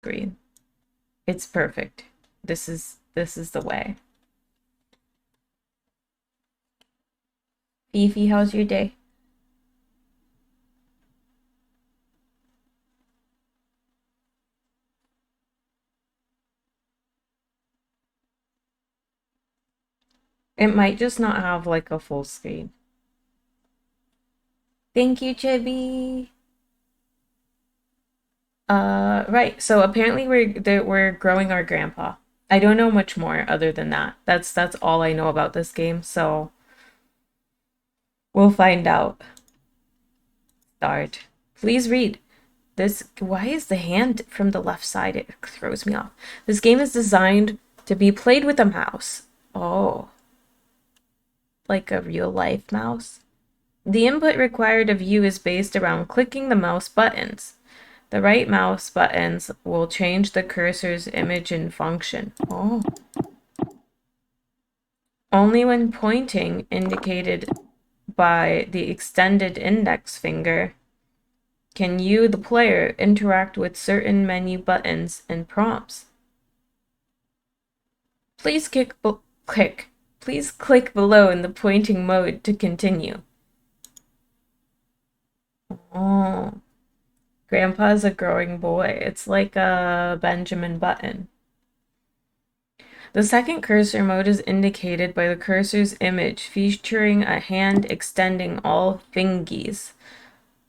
screen. It's perfect. This is the way. Fifi, how's your day? It might just not have like a full screen. Thank you, Chibi. Right. So apparently we're growing our grandpa. I don't know much more other than that. That's all I know about this game. So we'll find out. Start. Please read. This, why is the hand from the left side? It throws me off. This game is designed to be played with a mouse. Oh, like a real life mouse. The input required of you is based around clicking the mouse buttons. The right mouse buttons will change the cursor's image and function. Oh. Only when pointing, indicated by the extended index finger, can you, the player, interact with certain menu buttons and prompts. Please click below in the pointing mode to continue. Oh. Grandpa's a growing boy. It's like a Benjamin Button. The second cursor mode is indicated by the cursor's image featuring a hand extending all fingies.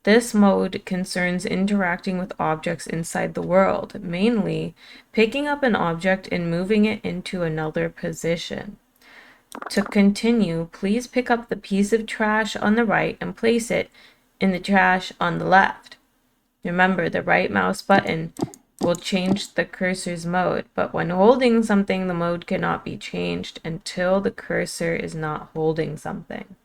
This mode concerns interacting with objects inside the world, mainly picking up an object and moving it into another position. To continue, please pick up the piece of trash on the right and place it in the trash on the left. Remember, the right mouse button will change the cursor's mode, but when holding something, the mode cannot be changed until the cursor is not holding something.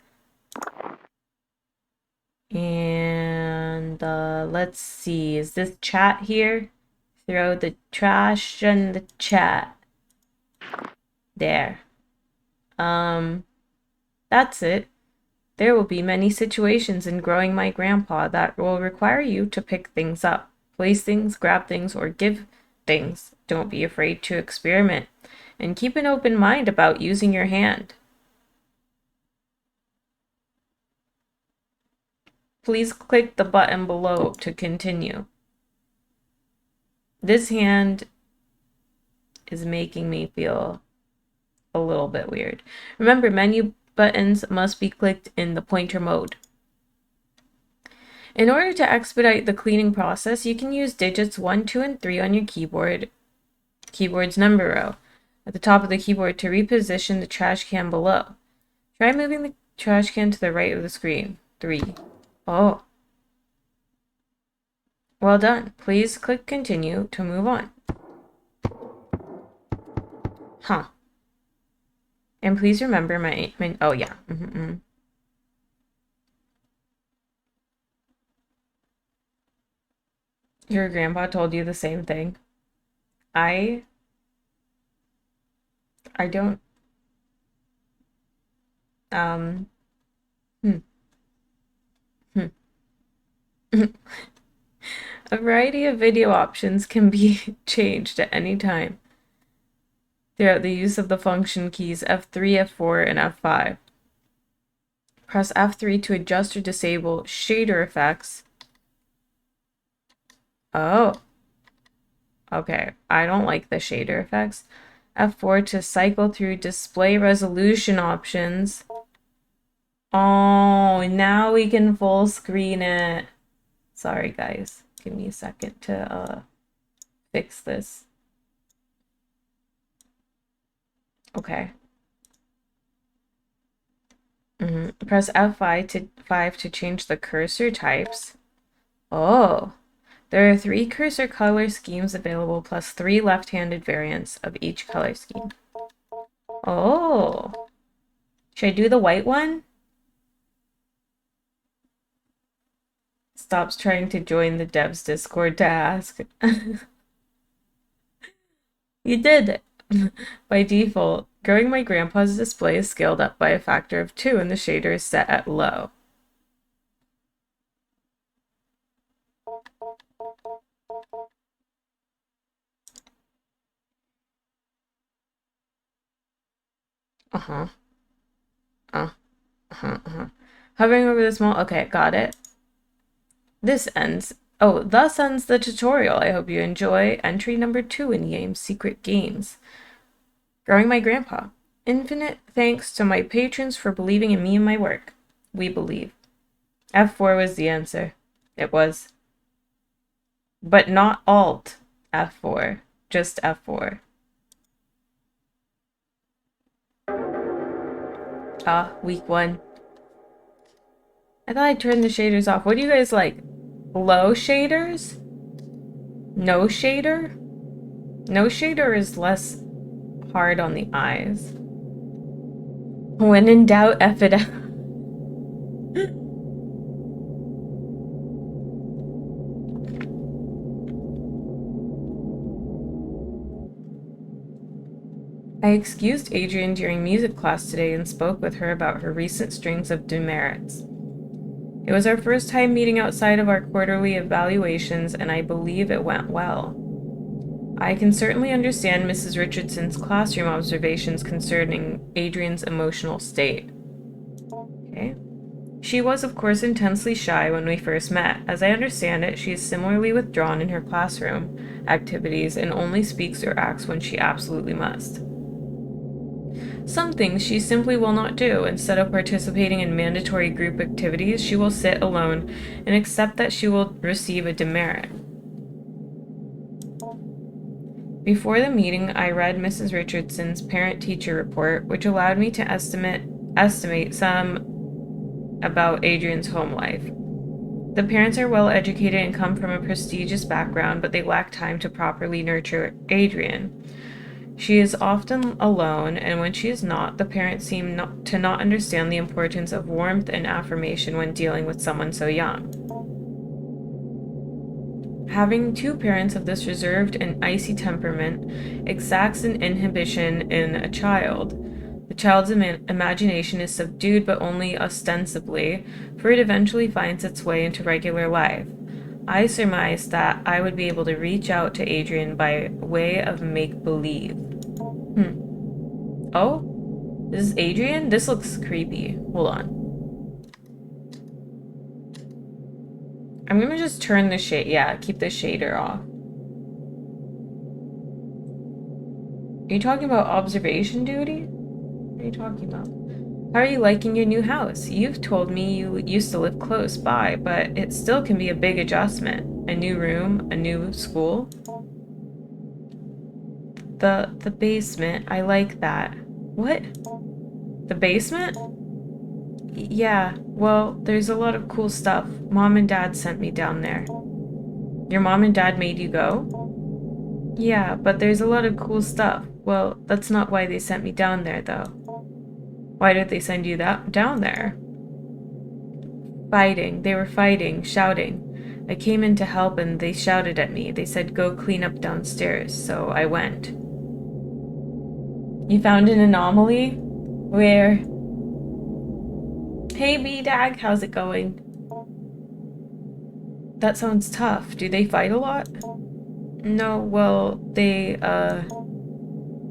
And let's see, is this chat here? Throw the trash in the chat. There. That's it. There will be many situations in growing my grandpa that will require you to pick things up, place things, grab things, or give things. Don't be afraid to experiment, and keep an open mind about using your hand. Please click the button below to continue. This hand is making me feel a little bit weird. Remember, menu buttons must be clicked in the pointer mode. In order to expedite the cleaning process, you can use digits 1, 2, and 3 on your keyboard's number row at the top of the keyboard to reposition the trash can below. Try moving the trash can to the right of the screen. 3. Oh. Well done. Please click continue to move on. Huh. And please remember my oh yeah. Your grandpa told you the same thing. I don't um hmm, hmm. A variety of video options can be changed at any time throughout the use of the function keys F3, F4, and F5. Press F3 to adjust or disable shader effects. Oh. Okay, I don't like the shader effects. F4 to cycle through display resolution options. Oh, now we can full screen it. Sorry, guys. Give me a second to fix this. Okay. Press F5 to change the cursor types. Oh. There are 3 cursor color schemes available, plus 3 left-handed variants of each color scheme. Oh. Should I do the white one? Stops trying to join the devs Discord to ask. You did it. By default, growing my grandpa's display is scaled up by a factor of 2 and the shader is set at low. Uh-huh. Uh-huh. Hovering over the small... Okay, got it. This ends... Oh, thus ends the tutorial. I hope you enjoy entry number 2 in the game's Secret Games. Growing my grandpa. Infinite thanks to my patrons for believing in me and my work. We believe. F4 was the answer. It was. But not Alt F4. Just F4. Ah, week 1. I thought I'd turn the shaders off. What do you guys like? Low shaders? No shader? No shader is less hard on the eyes. When in doubt, F it out. I excused Adrian during music class today and spoke with her about her recent strings of demerits. It was our first time meeting outside of our quarterly evaluations, and I believe it went well. I can certainly understand Mrs. Richardson's classroom observations concerning Adrian's emotional state. Okay. She was, of course, intensely shy when we first met. As I understand it, she is similarly withdrawn in her classroom activities and only speaks or acts when she absolutely must. Some things she simply will not do. Instead of participating in mandatory group activities, she will sit alone and accept that she will receive a demerit. Before the meeting, I read Mrs. Richardson's parent-teacher report, which allowed me to estimate some about Adrian's home life. The parents are well educated and come from a prestigious background, but they lack time to properly nurture Adrian. She is often alone, and when she is not, the parents seem to not understand the importance of warmth and affirmation when dealing with someone so young. Having two parents of this reserved and icy temperament exacts an inhibition in a child. The child's imagination is subdued, but only ostensibly, for it eventually finds its way into regular life. I surmised that I would be able to reach out to Adrian by way of make-believe. Oh? This is Adrian? This looks creepy. Hold on. I'm gonna just turn the shade. Yeah, keep the shader off. Are you talking about observation duty? What are you talking about? How are you liking your new house? You've told me you used to live close by, but it still can be a big adjustment. A new room, a new school. The basement, I like that. What? The basement? Yeah, well, there's a lot of cool stuff. Mom and Dad sent me down there. Your mom and dad made you go? Yeah, but there's a lot of cool stuff. Well, that's not why they sent me down there, though. Why did they send you down there? Fighting. They were fighting, shouting. I came in to help and they shouted at me. They said go clean up downstairs, so I went. You found an anomaly? Where? Hey, B-Dag, how's it going? That sounds tough. Do they fight a lot? No, well,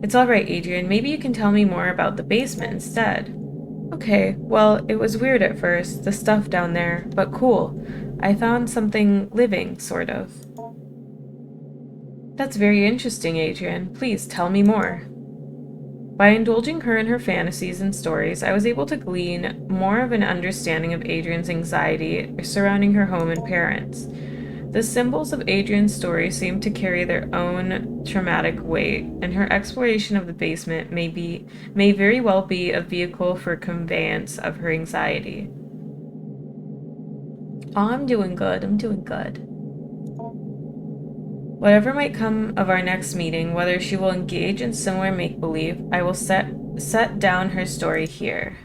It's alright, Adrian. Maybe you can tell me more about the basement instead. Okay, well, it was weird at first, the stuff down there, but cool. I found something living, sort of. That's very interesting, Adrian. Please tell me more. By indulging her in her fantasies and stories, I was able to glean more of an understanding of Adrian's anxiety surrounding her home and parents. The symbols of Adrian's story seem to carry their own traumatic weight, and her exploration of the basement may very well be a vehicle for conveyance of her anxiety. Oh, I'm doing good. I'm doing good. Whatever might come of our next meeting, whether she will engage in similar make-believe, I will set down her story here.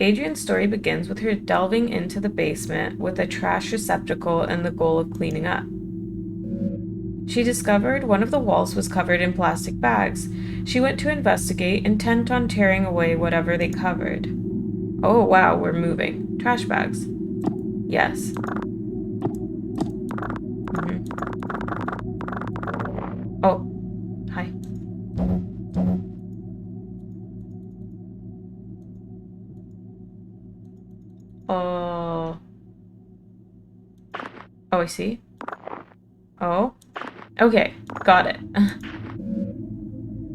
Adrian's story begins with her delving into the basement with a trash receptacle and the goal of cleaning up. She discovered one of the walls was covered in plastic bags. She went to investigate, intent on tearing away whatever they covered. Oh wow, we're moving. Trash bags. Yes. Oh, hi. see. Oh. Okay, got it.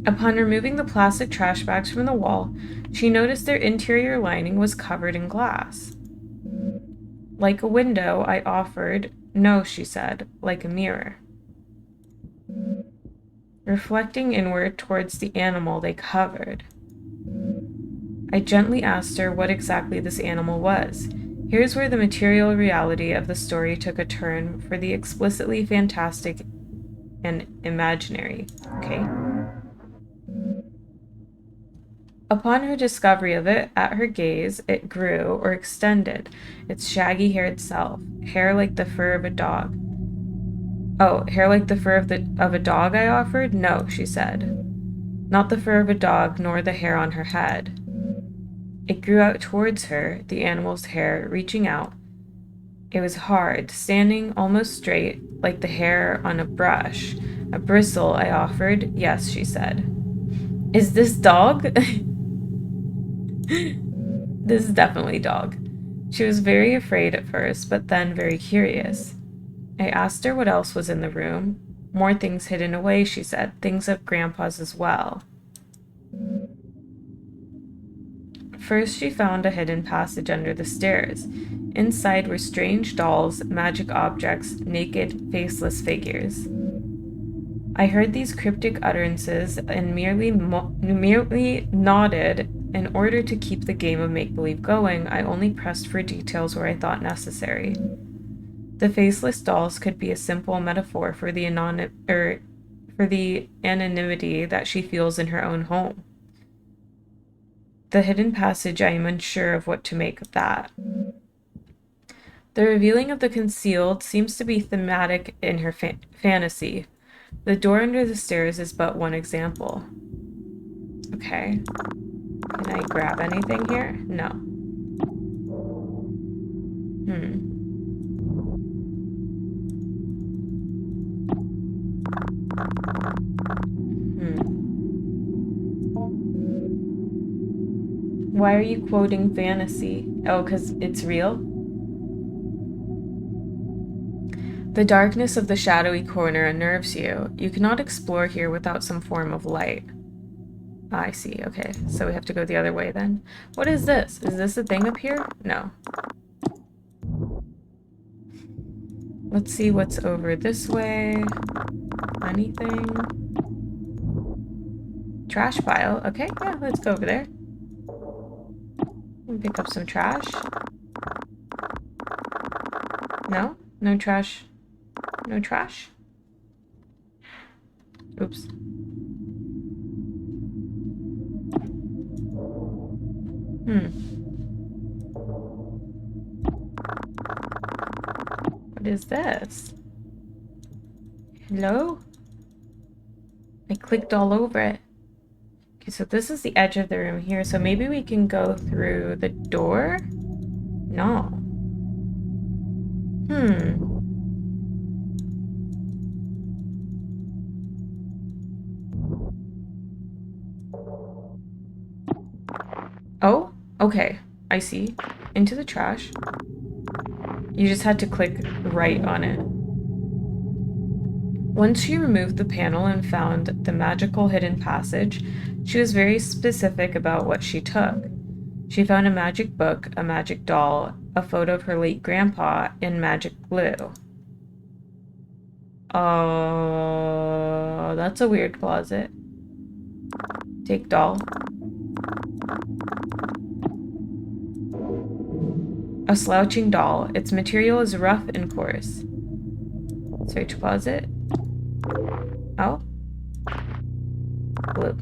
Upon removing the plastic trash bags from the wall, she noticed their interior lining was covered in glass. Like a window, I offered. No, she said, like a mirror. Reflecting inward towards the animal they covered. I gently asked her what exactly this animal was. Here's where the material reality of the story took a turn for the explicitly fantastic and imaginary. Okay. Upon her discovery of it, at her gaze, it grew or extended, its shaggy-haired self, hair like the fur of a dog. Oh, hair like the fur of a dog, I offered? No, she said. Not the fur of a dog, nor the hair on her head. It grew out towards her, the animal's hair, reaching out. It was hard, standing almost straight, like the hair on a brush. A bristle, I offered. Yes, she said. Is this dog? This is definitely dog. She was very afraid at first, but then very curious. I asked her what else was in the room. More things hidden away, she said, things of Grandpa's as well. First, she found a hidden passage under the stairs. Inside were strange dolls, magic objects, naked, faceless figures. I heard these cryptic utterances and merely nodded. In order to keep the game of make-believe going, I only pressed for details where I thought necessary. The faceless dolls could be a simple metaphor for the anonymity that she feels in her own home. The hidden passage, I am unsure of what to make of that. The revealing of the concealed seems to be thematic in her fantasy. The door under the stairs is but one example. Okay. Can I grab anything here? No. Why are you quoting fantasy? Oh, because it's real? The darkness of the shadowy corner unnerves you. You cannot explore here without some form of light. I see, okay. So we have to go the other way then. What is this? Is this a thing up here? No. Let's see what's over this way. Anything? Trash pile. Okay, yeah, let's go over there. And pick up some trash. No? No trash. No trash? Oops. What is this? Hello? I clicked all over it. Okay, so this is the edge of the room here, so maybe we can go through the door? No. Oh, okay. I see. Into the trash. You just had to click right on it. Once she removed the panel and found the magical hidden passage, she was very specific about what she took. She found a magic book, a magic doll, a photo of her late grandpa, and magic glue. Oh, that's a weird closet. Take doll. A slouching doll. Its material is rough and coarse. Search closet. Oh. Glue.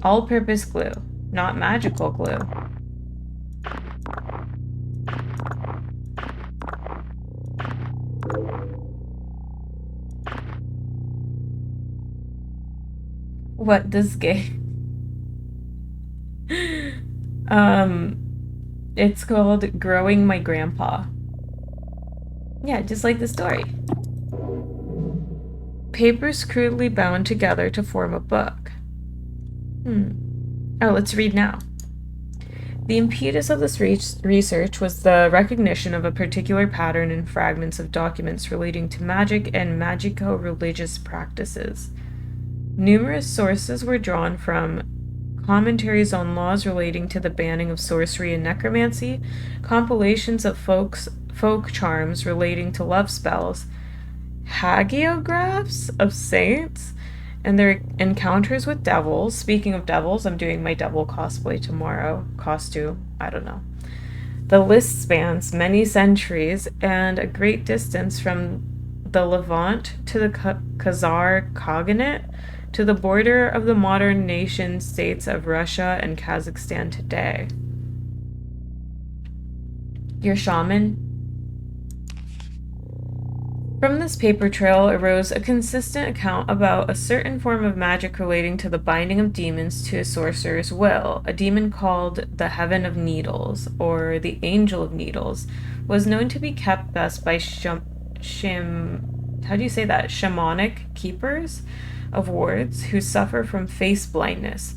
All-purpose glue, not magical glue. What, this game? It's called Growing My Grandpa. Yeah, just like the story. Papers crudely bound together to form a book. Oh, let's read now. The impetus of this research was the recognition of a particular pattern in fragments of documents relating to magic and magico-religious practices. Numerous sources were drawn from commentaries on laws relating to the banning of sorcery and necromancy, compilations of folk charms relating to love spells, hagiographs of saints, and their encounters with devils. Speaking of devils, I'm doing my devil cosplay tomorrow. Costume, I don't know. The list spans many centuries and a great distance from the Levant to the Khazar Khaganate to the border of the modern nation states of Russia and Kazakhstan today. Your shaman? From this paper trail arose a consistent account about a certain form of magic relating to the binding of demons to a sorcerer's will. A demon called the Heaven of Needles, or the Angel of Needles, was known to be kept best by shamanic keepers of wards who suffer from face blindness.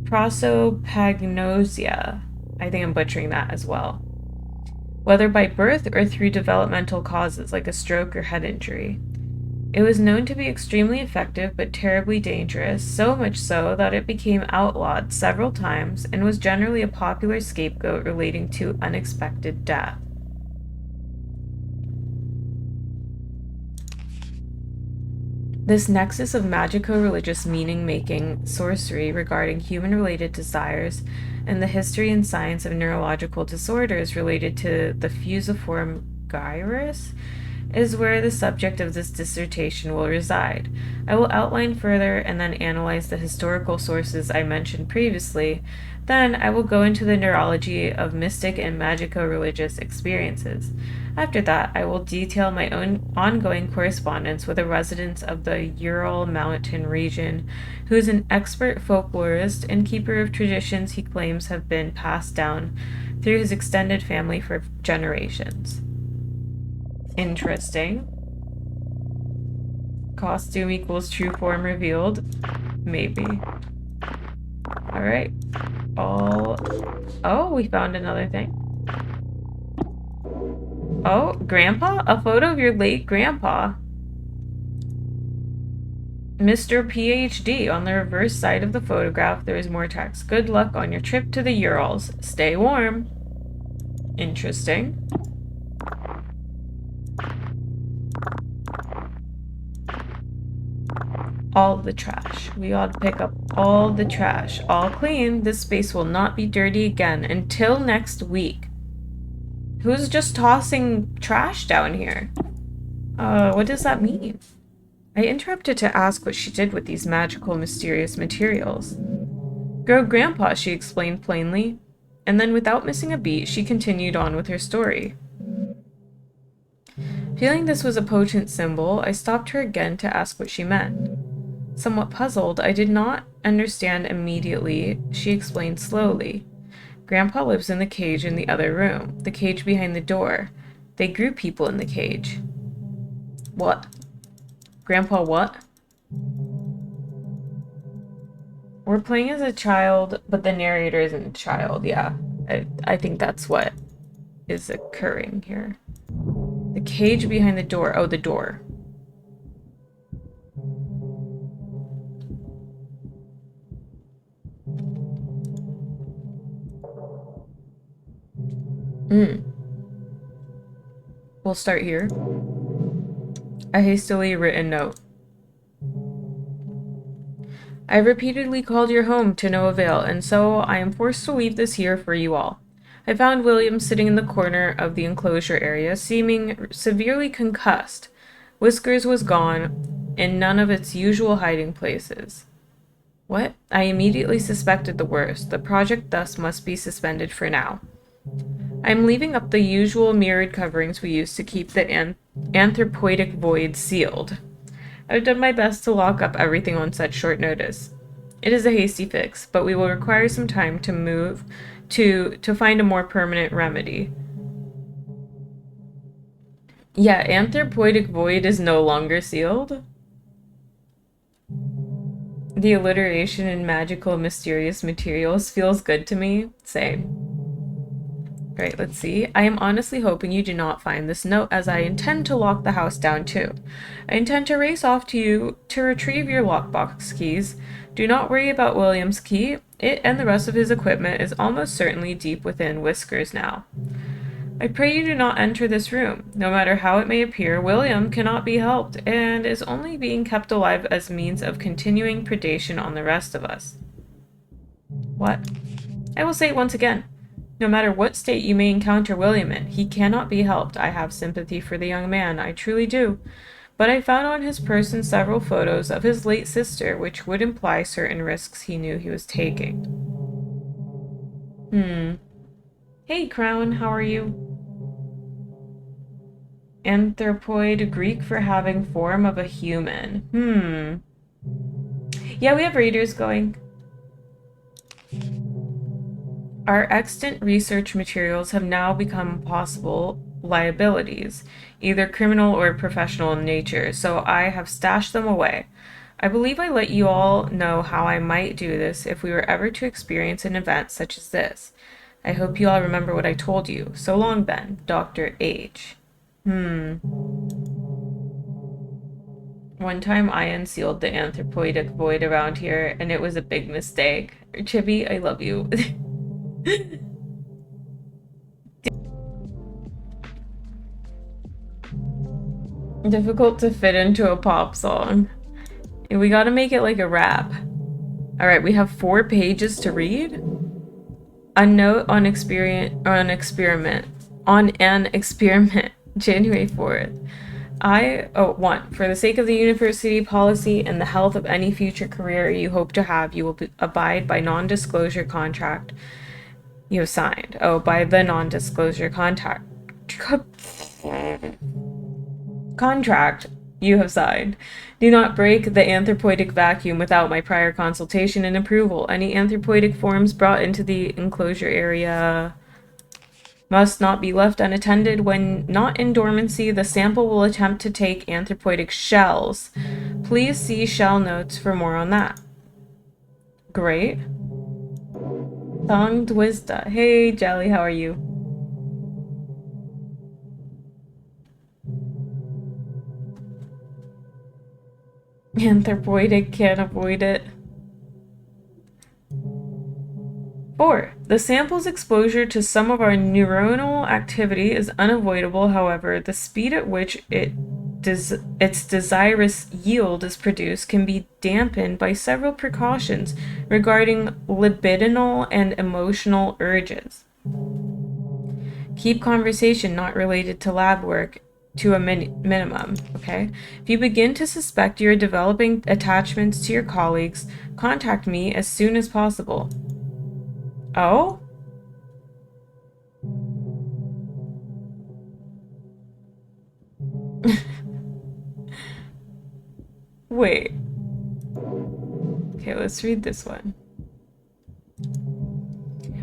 Prosopagnosia. I think I'm butchering that as well. Whether by birth or through developmental causes like a stroke or head injury. It was known to be extremely effective but terribly dangerous, so much so that it became outlawed several times and was generally a popular scapegoat relating to unexpected death. This nexus of magico-religious meaning-making sorcery regarding human-related desires and the history and science of neurological disorders related to the fusiform gyrus is where the subject of this dissertation will reside. I will outline further and then analyze the historical sources I mentioned previously. Then I will go into the neurology of mystic and magico-religious experiences. After that, I will detail my own ongoing correspondence with a resident of the Ural Mountain region who is an expert folklorist and keeper of traditions he claims have been passed down through his extended family for generations. Interesting. Costume equals true form revealed. Maybe. Alright. Oh, we found another thing. Oh, Grandpa? A photo of your late grandpa. Mr. PhD. On the reverse side of the photograph, there is more text. Good luck on your trip to the Urals. Stay warm. Interesting. All the trash. We ought to pick up all the trash. All clean. This space will not be dirty again until next week. Who's just tossing trash down here? What does that mean? I interrupted to ask what she did with these magical, mysterious materials. Grow Grandpa, she explained plainly. And then without missing a beat, she continued on with her story. Feeling this was a potent symbol, I stopped her again to ask what she meant. Somewhat puzzled, I did not understand immediately. She explained slowly. Grandpa lives in the cage in the other room, the cage behind the door. They grew people in the cage. What? Grandpa what? We're playing as a child, but the narrator isn't a child, yeah. I think that's what is occurring here. The cage behind the door. Oh, the door. We'll start here. A hastily written note. I repeatedly called your home to no avail, and so I am forced to leave this here for you all. I found William sitting in the corner of the enclosure area, seeming severely concussed. Whiskers was gone, in none of its usual hiding places. What? I immediately suspected the worst. The project thus must be suspended for now. I am leaving up the usual mirrored coverings we use to keep the anthropoidic void sealed. I've done my best to lock up everything on such short notice. It is a hasty fix, but we will require some time to move to find a more permanent remedy. Yeah, anthropoidic void is no longer sealed. The alliteration in magical, mysterious materials feels good to me. Same. Right, let's see. I am honestly hoping you do not find this note, as I intend to lock the house down too. I intend to race off to you to retrieve your lockbox keys. Do not worry about William's key. It and the rest of his equipment is almost certainly deep within Whiskers now. I pray you do not enter this room. No matter how it may appear, William cannot be helped, and is only being kept alive as means of continuing predation on the rest of us. What? I will say it once again. No matter what state you may encounter William in, he cannot be helped. I have sympathy for the young man, I truly do. But I found on his person several photos of his late sister, which would imply certain risks he knew he was taking. Hey, Crown, how are you? Anthropoid, Greek for having form of a human. Yeah, we have raiders going. Our extant research materials have now become possible liabilities, either criminal or professional in nature, so I have stashed them away. I believe I let you all know how I might do this if we were ever to experience an event such as this. I hope you all remember what I told you. So long then, Dr. H. One time I unsealed the anthropoidic void around here, and it was a big mistake. Chibi, I love you. Difficult to fit into a pop song. We gotta make it like a rap. Alright, we have 4 pages to read. A note on an experiment. January 4th. 1. For the sake of the university policy and the health of any future career you hope to have, you will abide by non-disclosure contract you have signed. By the non-disclosure contract you have signed. Do not break the anthropoidic vacuum without my prior consultation and approval. Any anthropoidic forms brought into the enclosure area must not be left unattended. When not in dormancy, the sample will attempt to take anthropoidic shells. Please see shell notes for more on that. Great. Thong Twista. Hey, Jelly, how are you? Anthropoidic can't avoid it. 4. The sample's exposure to some of our neuronal activity is unavoidable. However, the speed at which its desirous yield is produced can be dampened by several precautions regarding libidinal and emotional urges. Keep conversation not related to lab work to a minimum, okay? If you begin to suspect you're developing attachments to your colleagues, contact me as soon as possible. Oh? Wait. Okay, let's read this one.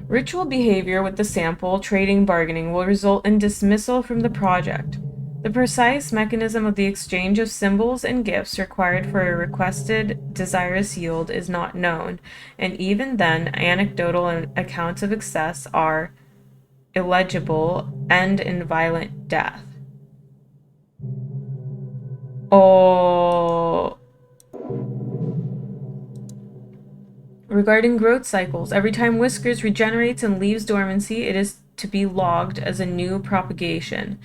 Ritual behavior with the sample, trading, bargaining will result in dismissal from the project. The precise mechanism of the exchange of symbols and gifts required for a requested desirous yield is not known, and even then, anecdotal accounts of excess are illegible, end in violent death. Oh. Regarding growth cycles, every time Whiskers regenerates and leaves dormancy, it is to be logged as a new propagation.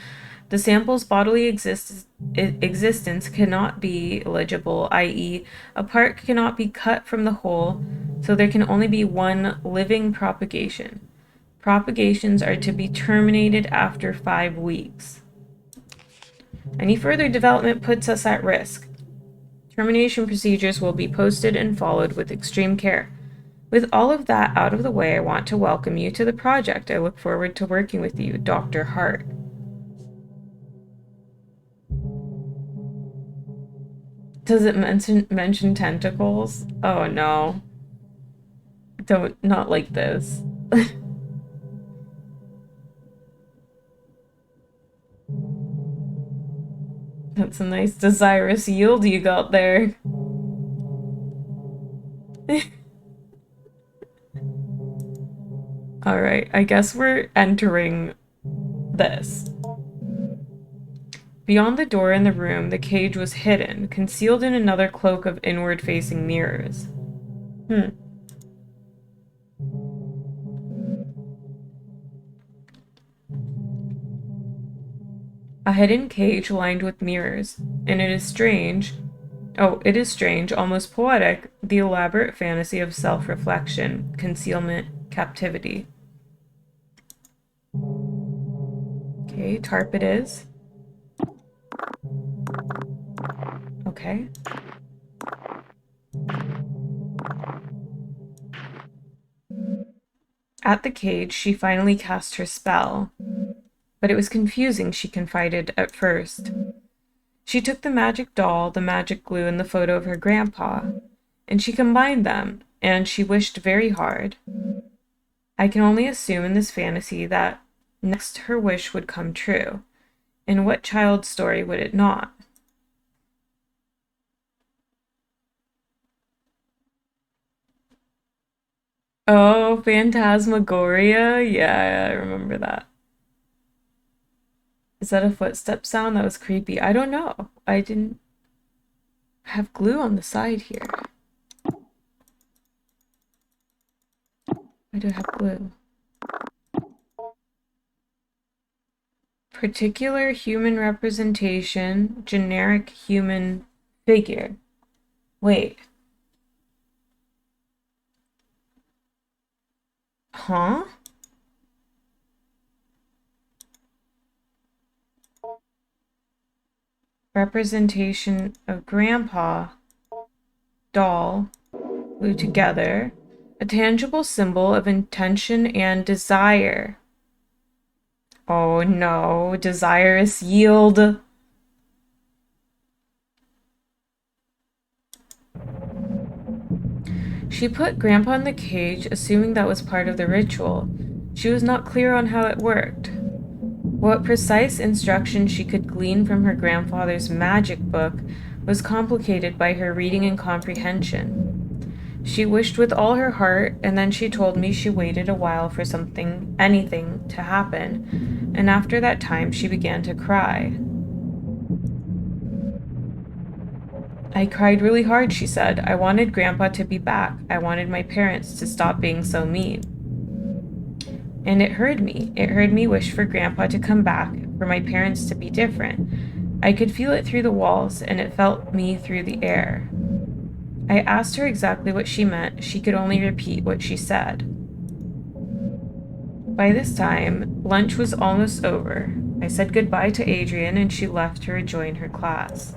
The sample's bodily existence cannot be illegible, i.e., a part cannot be cut from the whole, so there can only be one living propagation. Propagations are to be terminated after 5 weeks. Any further development puts us at risk. Termination procedures will be posted and followed with extreme care. With all of that out of the way, I want to welcome you to the project. I look forward to working with you, Dr. Hart. Does it mention tentacles? Oh no. Not like this. That's a nice desirous yield you got there. All right, I guess we're entering this. Beyond the door in the room, the cage was hidden, concealed in another cloak of inward-facing mirrors. A hidden cage lined with mirrors, and it is strange, almost poetic, the elaborate fantasy of self-reflection, concealment, captivity. Okay, tarp it is. Okay. At the cage, she finally cast her spell, but it was confusing, she confided at first. She took the magic doll, the magic glue, and the photo of her grandpa, and she combined them, and she wished very hard. I can only assume in this fantasy that next her wish would come true. In what child's story would it not? Oh, Phantasmagoria? Yeah, I remember that. Is that a footstep sound? That was creepy. I don't know. I didn't have glue on the side here. I do have glue. Particular human representation, generic human figure. Wait. Huh? Representation of grandpa, doll, glued together. A tangible symbol of intention and desire. Oh no, desirous yield. She put Grandpa in the cage, assuming that was part of the ritual. She was not clear on how it worked. What precise instruction she could glean from her grandfather's magic book was complicated by her reading and comprehension. She wished with all her heart, and then she told me she waited a while for anything, to happen, and after that time she began to cry. I cried really hard, she said. I wanted Grandpa to be back. I wanted my parents to stop being so mean. And it hurt me. It heard me wish for Grandpa to come back, for my parents to be different. I could feel it through the walls, and it felt me through the air. I asked her exactly what she meant. She could only repeat what she said. By this time, lunch was almost over. I said goodbye to Adrian, and she left to rejoin her class.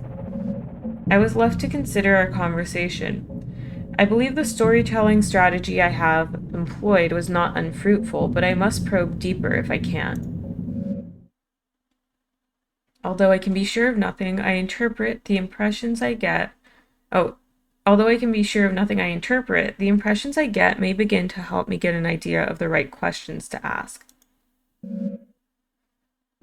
I was left to consider our conversation. I believe the storytelling strategy I have employed was not unfruitful, but I must probe deeper if I can. Although I can be sure of nothing, I interpret the impressions I get. Although I can be sure of nothing I interpret, the impressions I get may begin to help me get an idea of the right questions to ask.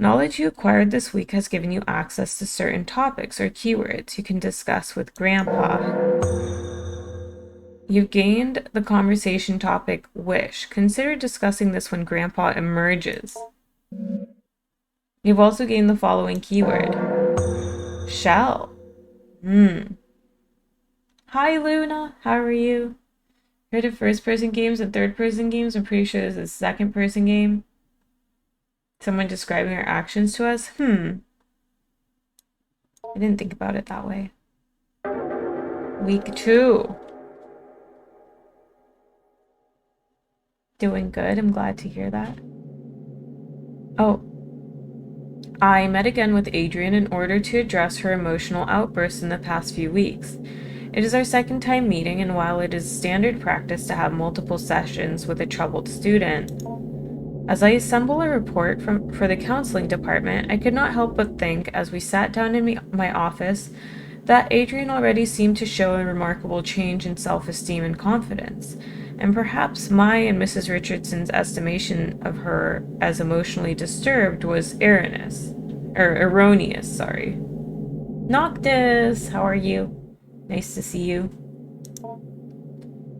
Knowledge you acquired this week has given you access to certain topics or keywords you can discuss with Grandpa. You've gained the conversation topic wish. Consider discussing this when Grandpa emerges. You've also gained the following keyword. Shell. Hi, Luna. How are you? Heard of first-person games and third-person games? I'm pretty sure this is a second-person game. Someone describing our actions to us? I didn't think about it that way. Week 2. Doing good. I'm glad to hear that. Oh. I met again with Adrian in order to address her emotional outbursts in the past few weeks. It is our second time meeting, and while it is standard practice to have multiple sessions with a troubled student, as I assemble a report for the counseling department, I could not help but think, as we sat down in my office, that Adrian already seemed to show a remarkable change in self-esteem and confidence, and perhaps my and Mrs. Richardson's estimation of her as emotionally disturbed was erroneous, sorry. Noctis, how are you? Nice to see you.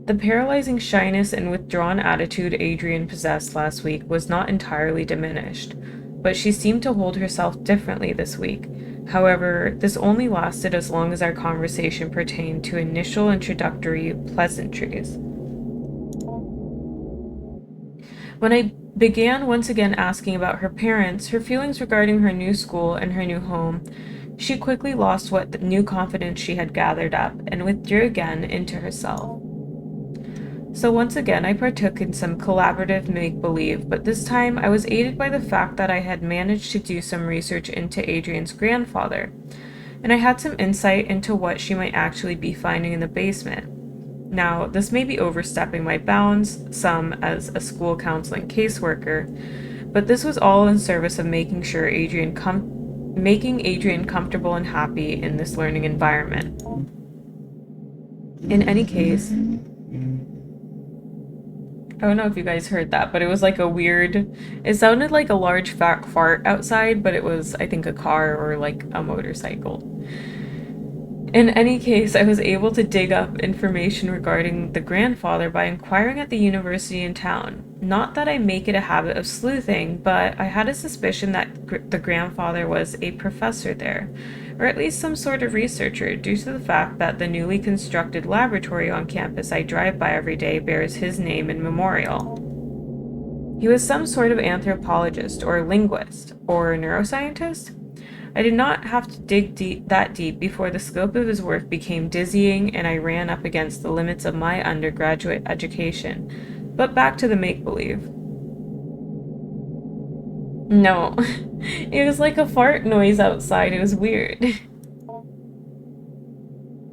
The paralyzing shyness and withdrawn attitude Adrian possessed last week was not entirely diminished, but she seemed to hold herself differently this week. However, this only lasted as long as our conversation pertained to initial introductory pleasantries. When I began once again asking about her parents, her feelings regarding her new school and her new home, she quickly lost what new confidence she had gathered up and withdrew again into herself. So once again, I partook in some collaborative make-believe, but this time I was aided by the fact that I had managed to do some research into Adrian's grandfather, and I had some insight into what she might actually be finding in the basement. Now, this may be overstepping my bounds, some as a school counseling caseworker, but this was all in service of making Adrian comfortable and happy in this learning environment. In any case, I don't know if you guys heard that, but it was like it sounded like a large fat fart outside, but it was, I think, a car or like a motorcycle. In any case, I was able to dig up information regarding the grandfather by inquiring at the university in town. Not that I make it a habit of sleuthing, but I had a suspicion that the grandfather was a professor there, or at least some sort of researcher, due to the fact that the newly constructed laboratory on campus I drive by every day bears his name and memorial. He was some sort of anthropologist, or linguist, or neuroscientist. I did not have to dig that deep before the scope of his work became dizzying and I ran up against the limits of my undergraduate education. But back to the make-believe. No, it was like a fart noise outside. It was weird.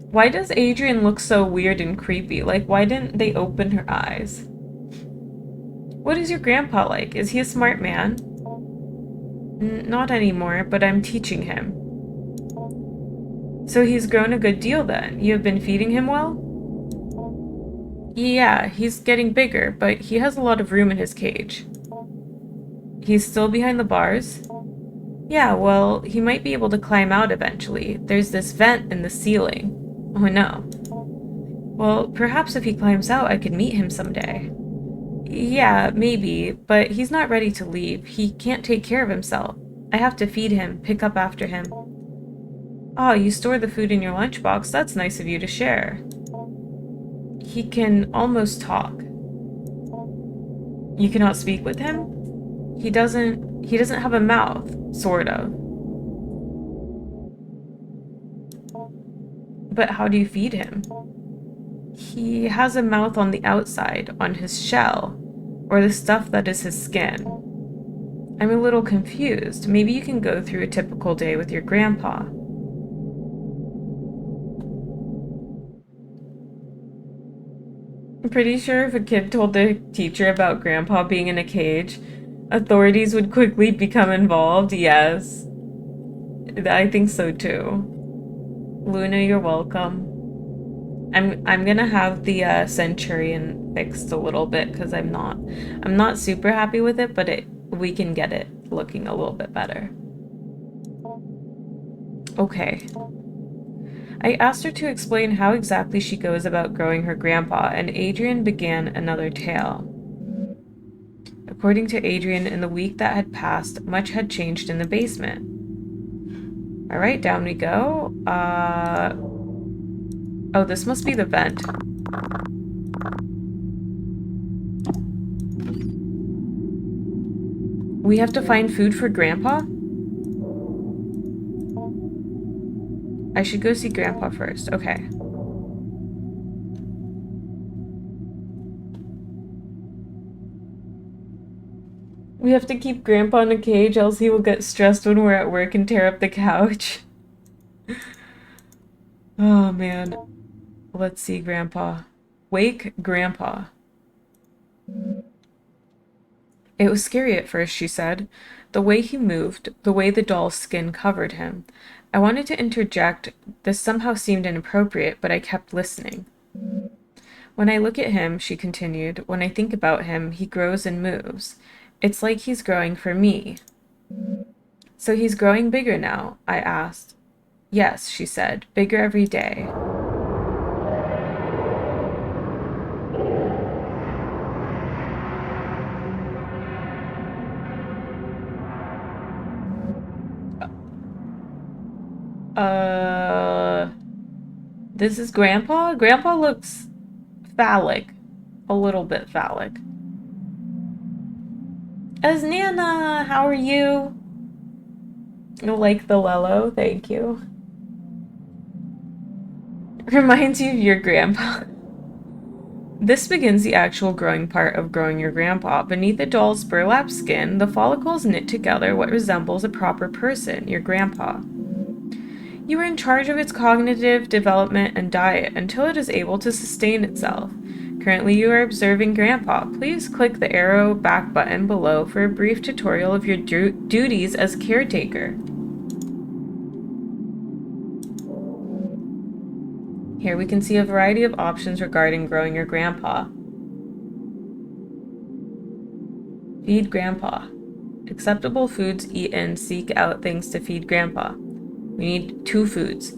Why does Adrian look so weird and creepy? Like, why didn't they open her eyes? What is your grandpa like? Is he a smart man? Not anymore, but I'm teaching him. So he's grown a good deal then. You have been feeding him well? Yeah, he's getting bigger, but he has a lot of room in his cage. He's still behind the bars? Yeah, well, he might be able to climb out eventually. There's this vent in the ceiling. Oh no. Well, perhaps if he climbs out, I could meet him someday. Yeah, maybe, but he's not ready to leave. He can't take care of himself. I have to feed him, pick up after him. Oh, you store the food in your lunchbox. That's nice of you to share. He can almost talk. You cannot speak with him? He doesn't have a mouth, sort of. But how do you feed him? He has a mouth on the outside, on his shell, or the stuff that is his skin. I'm a little confused. Maybe you can go through a typical day with your grandpa. I'm pretty sure if a kid told the teacher about grandpa being in a cage, authorities would quickly become involved. Yes. I think so too. Luna, you're welcome. I'm gonna have the Centurion fixed a little bit because I'm not super happy with it, but we can get it looking a little bit better. Okay. I asked her to explain how exactly she goes about growing her grandpa, and Adrian began another tale. According to Adrian, in the week that had passed, much had changed in the basement. Alright, down we go. Oh, this must be the vent. We have to find food for Grandpa? I should go see Grandpa first. Okay. We have to keep Grandpa in a cage, else he will get stressed when we're at work and tear up the couch. Oh, man. Let's see, Grandpa. Wake Grandpa. It was scary at first, she said. The way he moved, the way the doll's skin covered him. I wanted to interject. This somehow seemed inappropriate, but I kept listening. When I look at him, she continued, when I think about him, he grows and moves. It's like he's growing for me. So he's growing bigger now? I asked. Yes, she said, bigger every day. Uh, this is Grandpa? Grandpa looks phallic. A little bit phallic. As Nana, how are you? You like the Lello? Thank you. Reminds you of your grandpa. This begins the actual growing part of growing your grandpa. Beneath the doll's burlap skin, the follicles knit together what resembles a proper person, your grandpa. You are in charge of its cognitive development and diet until it is able to sustain itself. Currently, you are observing Grandpa. Please click the arrow back button below for a brief tutorial of your duties as caretaker. Here we can see a variety of options regarding growing your grandpa. Feed Grandpa. Acceptable foods eaten. Seek out things to feed Grandpa. We need 2 foods.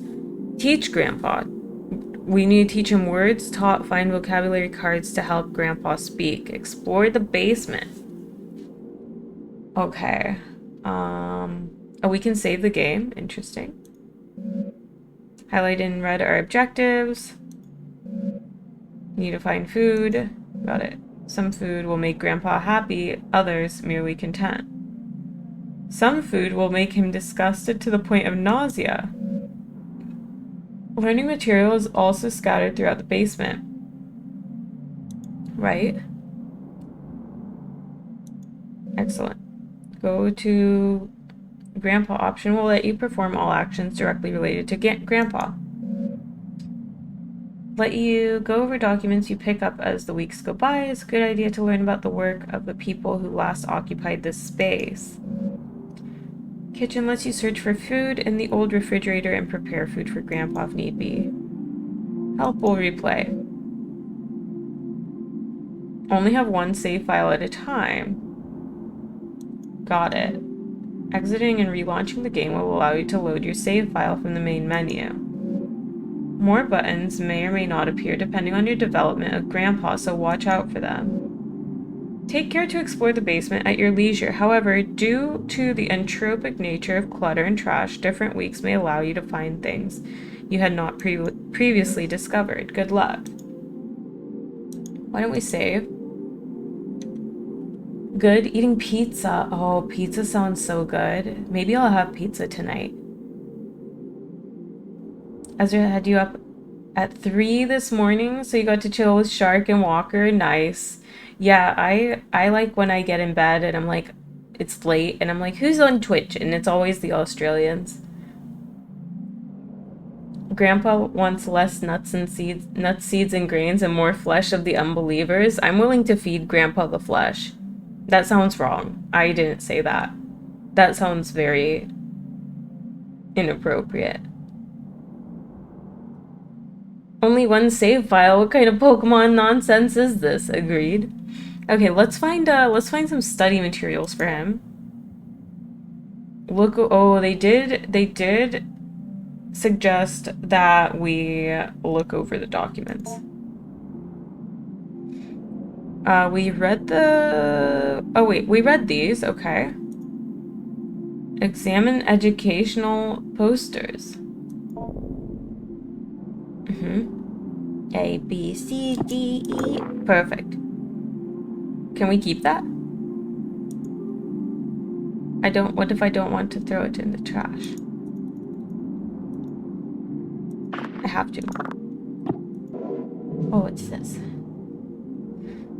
Teach Grandpa. We need to teach him words, find vocabulary cards to help Grandpa speak. Explore the basement. Okay. Oh, we can save the game. Interesting. Highlighted in red are objectives. Need to find food. Got it. Some food will make Grandpa happy, others merely content. Some food will make him disgusted to the point of nausea. Learning material is also scattered throughout the basement. Right? Excellent. Go to Grandpa option will let you perform all actions directly related to Grandpa. Let you go over documents you pick up as the weeks go by. It's a good idea to learn about the work of the people who last occupied this space. Kitchen lets you search for food in the old refrigerator and prepare food for Grandpa if need be. Help will replay. Only have one save file at a time. Got it. Exiting and relaunching the game will allow you to load your save file from the main menu. More buttons may or may not appear depending on your development of Grandpa, so watch out for them. Take care to explore the basement at your leisure. However, due to the entropic nature of clutter and trash, different weeks may allow you to find things you had not previously discovered. Good luck. Why don't we save? Good. Eating pizza. Oh, pizza sounds so good. Maybe I'll have pizza tonight. Ezra had you up at 3 this morning, so you got to chill with Shark and Walker. Nice. Yeah, I like when I get in bed and I'm like, it's late, and I'm like, who's on Twitch? And it's always the Australians. Grandpa wants less nuts, seeds, and grains, and more flesh of the unbelievers. I'm willing to feed Grandpa the flesh. That sounds wrong. I didn't say that. That sounds very inappropriate. Only one save file. What kind of Pokemon nonsense is this? Agreed. Okay, let's find some study materials for him. Look, oh, they did suggest that we look over the documents. We read we read these, okay. Examine educational posters. A, B, C, D, E. Perfect. Can we keep that? What if I don't want to throw it in the trash? I have to. Oh, what's this?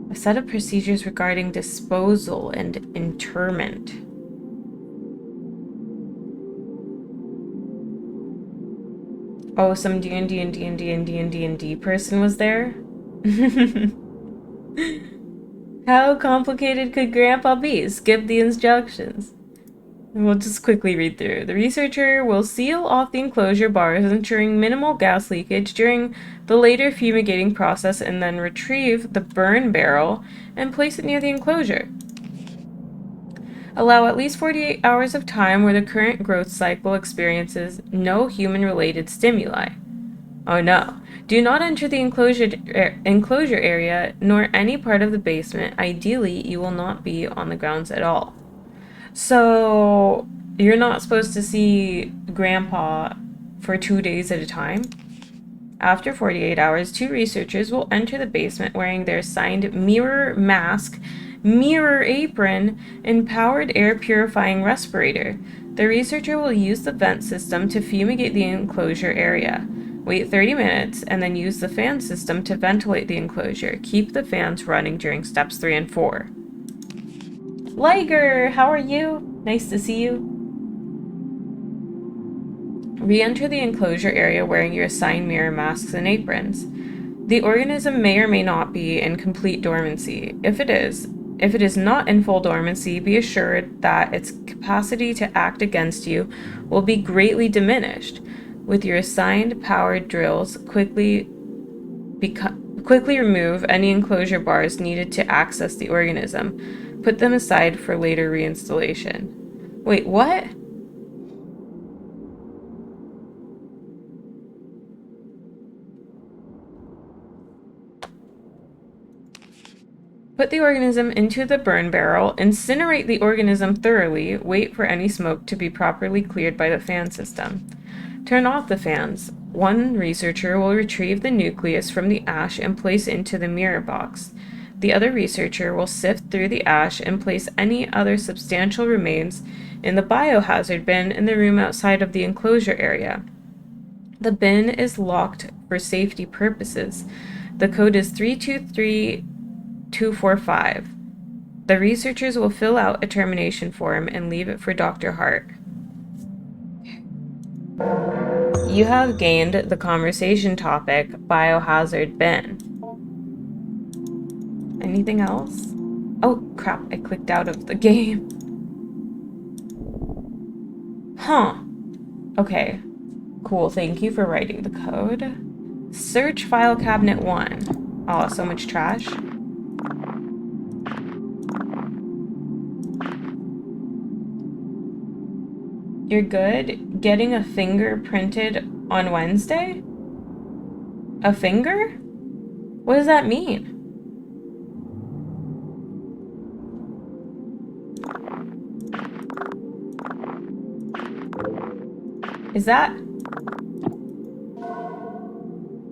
A set of procedures regarding disposal and interment. Oh, some D&D person was there? How complicated could Grandpa be? Skip the instructions. We'll just quickly read through. The researcher will seal off the enclosure bars, ensuring minimal gas leakage during the later fumigating process, and then retrieve the burn barrel and place it near the enclosure. Allow at least 48 hours of time where the current growth cycle experiences no human-related stimuli. Oh no. Do not enter the enclosure area nor any part of the basement. Ideally, you will not be on the grounds at all. So, you're not supposed to see Grandpa for 2 days at a time. After 48 hours, 2 researchers will enter the basement wearing their assigned mirror mask, mirror apron, and powered air purifying respirator. The researcher will use the vent system to fumigate the enclosure area. Wait 30 minutes and then use the fan system to ventilate the enclosure. Keep the fans running during steps 3 and 4. Liger, how are you? Nice to see you. Re-enter the enclosure area wearing your assigned mirror masks and aprons. The organism may or may not be in complete dormancy. If it is not in full dormancy, be assured that its capacity to act against you will be greatly diminished. With your assigned powered drills, quickly remove any enclosure bars needed to access the organism. Put them aside for later reinstallation. Wait, what? Put the organism into the burn barrel, incinerate the organism thoroughly, wait for any smoke to be properly cleared by the fan system. Turn off the fans. One researcher will retrieve the nucleus from the ash and place it into the mirror box. The other researcher will sift through the ash and place any other substantial remains in the biohazard bin in the room outside of the enclosure area. The bin is locked for safety purposes. The code is 323245. The researchers will fill out a termination form and leave it for Dr. Hart. You have gained the conversation topic, biohazard bin. Anything else? Oh, crap, I clicked out of the game. Huh. Okay. Cool, thank you for writing the code. Search file cabinet 1. Oh, so much trash. You're good? Getting a finger printed on Wednesday? A finger? What does that mean? Is that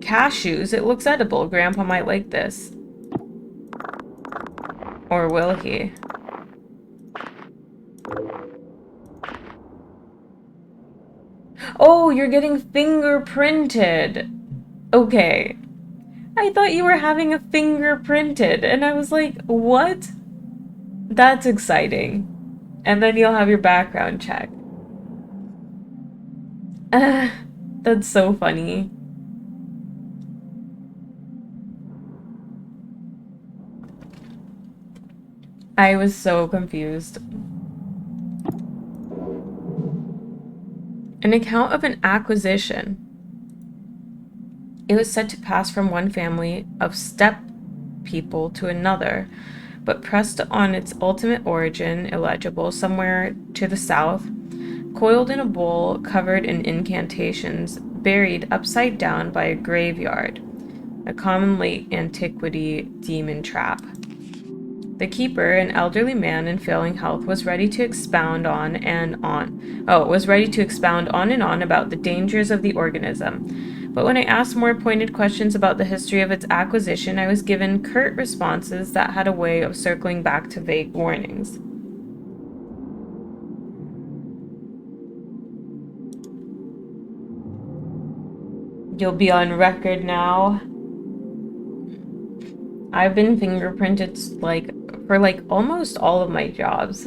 cashews? It looks edible. Grandpa might like this. Or will he? Oh, you're getting fingerprinted. Okay. I thought you were having a finger printed, and I was like, what? That's exciting. And then you'll have your background check. That's so funny. I was so confused. An account of an acquisition. It was said to pass from one family of steppe people to another, but pressed on its ultimate origin, illegible, somewhere to the south, coiled in a bowl covered in incantations, buried upside down by a graveyard, a common late antiquity demon trap. The keeper, an elderly man in failing health, was ready to expound on and on about the dangers of the organism. But when I asked more pointed questions about the history of its acquisition, I was given curt responses that had a way of circling back to vague warnings. You'll be on record now. I've been fingerprinted for almost all of my jobs.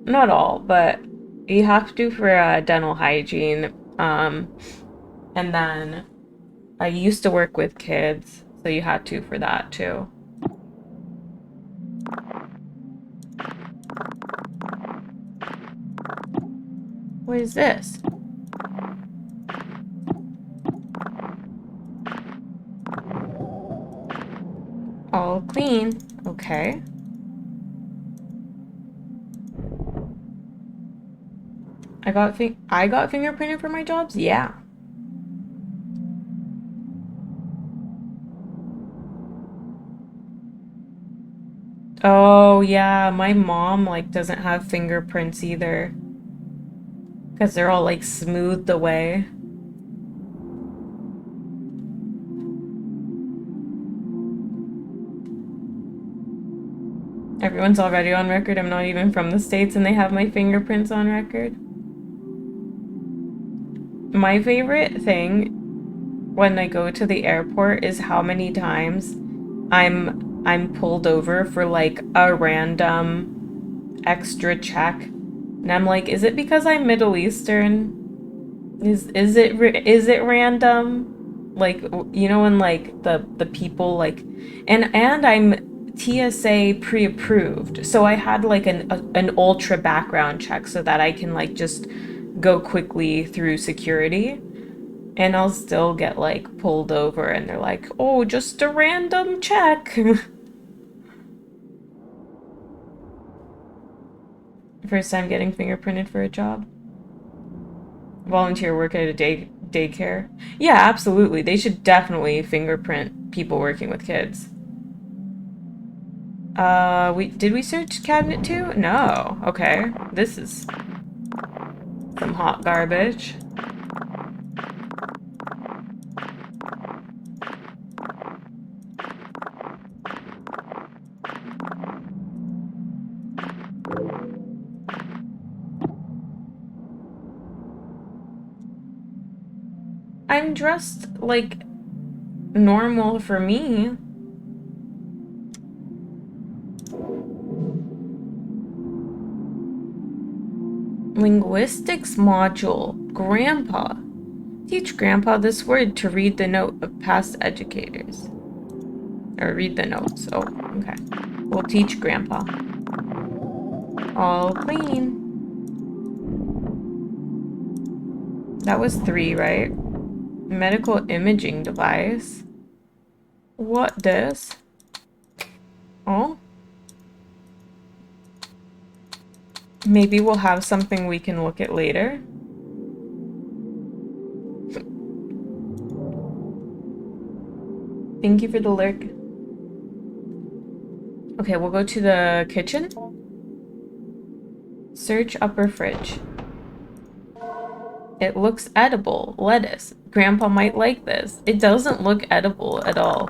Not all, but you have to for dental hygiene. And then I used to work with kids, so you had to for that too. What is this? All clean. Okay. I got fingerprinted for my jobs? Yeah. Oh, yeah, my mom doesn't have fingerprints either. Because they're all like smoothed away. Everyone's already on record. I'm not even from the States and they have my fingerprints on record. My favorite thing when I go to the airport is how many times I'm pulled over for like a random extra check. And I'm like, is it because I'm Middle Eastern? Is it random? Like you know when like the people like and I'm TSA pre-approved. So I had like an ultra background check so that I can like just go quickly through security and I'll still get like pulled over and they're like, "Oh, just a random check." First time getting fingerprinted for a job. Volunteer work at a daycare. Yeah, absolutely. They should definitely fingerprint people working with kids. We did we search cabinet 2? No. Okay. This is some hot garbage. I'm dressed like normal for me. Linguistics module. Grandpa. Teach Grandpa this word to read the note of past educators. Or read the notes. Oh, okay. We'll teach Grandpa. All clean. That was 3, right? Medical imaging device. What this? Oh. Maybe we'll have something we can look at later. Thank you for the lurk. Okay, we'll go to the kitchen. Search upper fridge. It looks edible. Lettuce. Grandpa might like this. It doesn't look edible at all.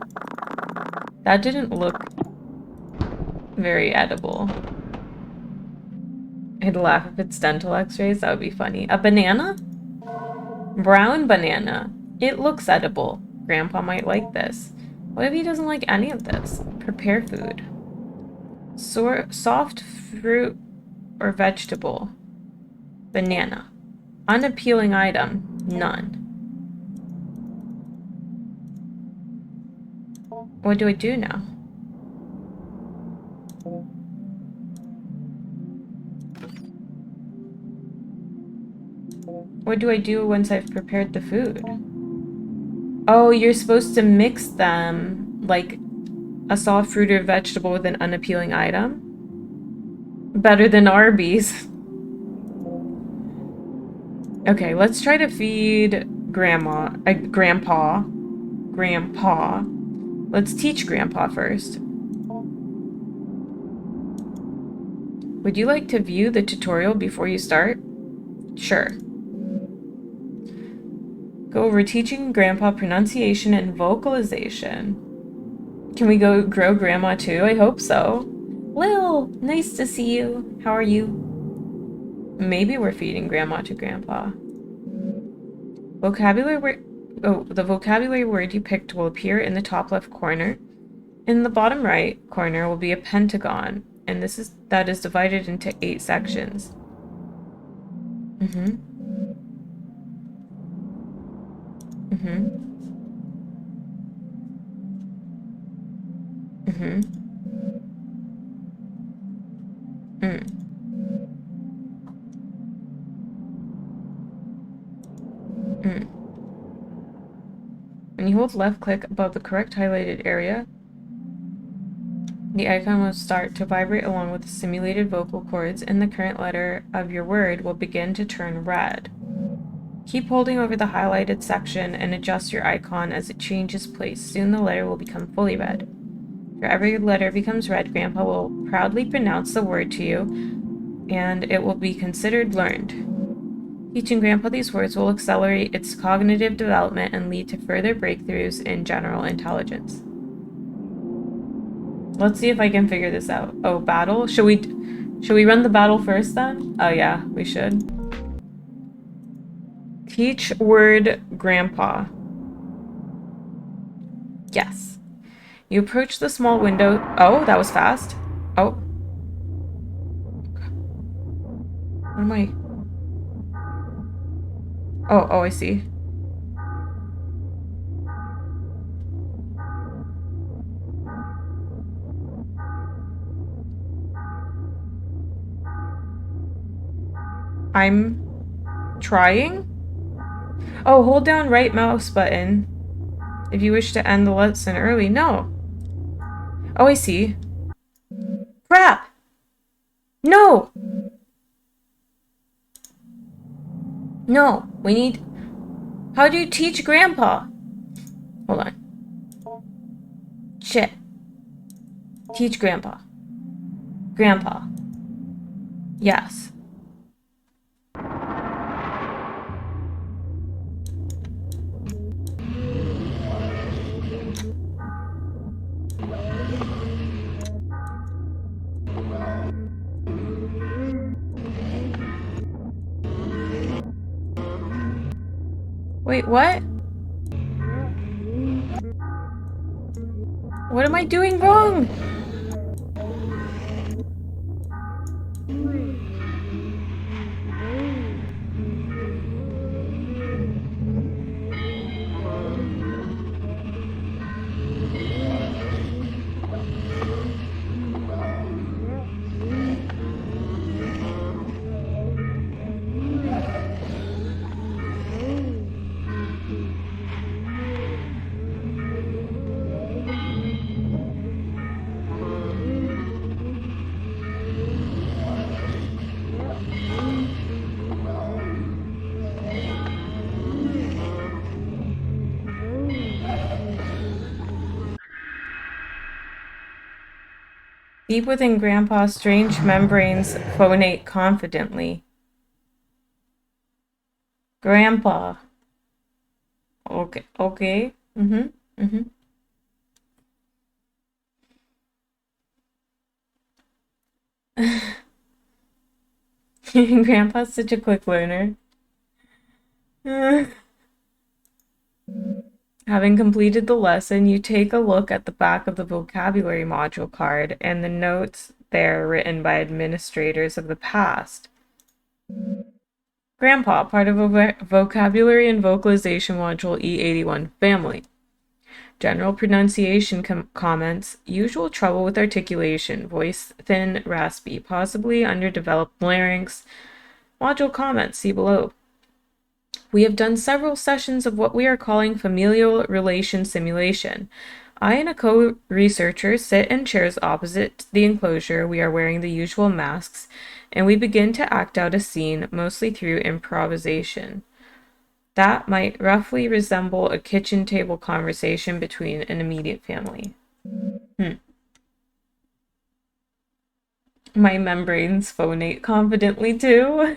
That didn't look very edible. I'd laugh if it's dental x-rays. That would be funny. A banana? Brown banana. It looks edible. Grandpa might like this. What if he doesn't like any of this? Prepare food. Soft fruit or vegetable. Banana. Unappealing item. None. What do I do now? What do I do once I've prepared the food? Oh, you're supposed to mix them like a soft fruit or vegetable with an unappealing item? Better than Arby's. Okay, let's try to feed Grandpa. Let's teach Grandpa first. Would you like to view the tutorial before you start? Sure. Go over teaching Grandpa pronunciation and vocalization. Can we go grow Grandma too? I hope so. Lil, nice to see you. How are you? Maybe we're feeding Grandma to Grandpa. Vocabulary word. Oh, the vocabulary word you picked will appear in the top left corner. In the bottom right corner will be a pentagon, and that is divided into 8 sections. Mm-hmm. Mm-hmm. Mm-hmm. Mm. Mm. When you hold left click above the correct highlighted area, the icon will start to vibrate along with the simulated vocal cords, and the current letter of your word will begin to turn red. Keep holding over the highlighted section and adjust your icon as it changes place. Soon the letter will become fully red. If every letter becomes red, Grandpa will proudly pronounce the word to you, and it will be considered learned. Teaching Grandpa these words will accelerate its cognitive development and lead to further breakthroughs in general intelligence. Let's see if I can figure this out. Oh, battle? Should we run the battle first then? Oh yeah, we should. Teach word Grandpa. Yes. You approach the small window. Oh, that was fast. Oh. What am I? Oh, I see. I'm trying? Oh, hold down right mouse button if you wish to end the lesson early. No. Oh, I see. Crap! No! No, we need... How do you teach Grandpa? Hold on. Shit. Teach Grandpa. Grandpa. Yes. Wait, what? What am I doing wrong? Deep within Grandpa's strange membranes phonate confidently. Grandpa. Okay. Grandpa's such a quick learner. Having completed the lesson, you take a look at the back of the vocabulary module card and the notes there written by administrators of the past. Grandpa, part of a vocabulary and vocalization module E81 family. General pronunciation comments, usual trouble with articulation, voice thin, raspy, possibly underdeveloped larynx. Module comments, see below. We have done several sessions of what we are calling familial relation simulation. I and a co-researcher sit in chairs opposite the enclosure. We are wearing the usual masks, and we begin to act out a scene, mostly through improvisation. That might roughly resemble a kitchen table conversation between an immediate family. My membranes phonate confidently too.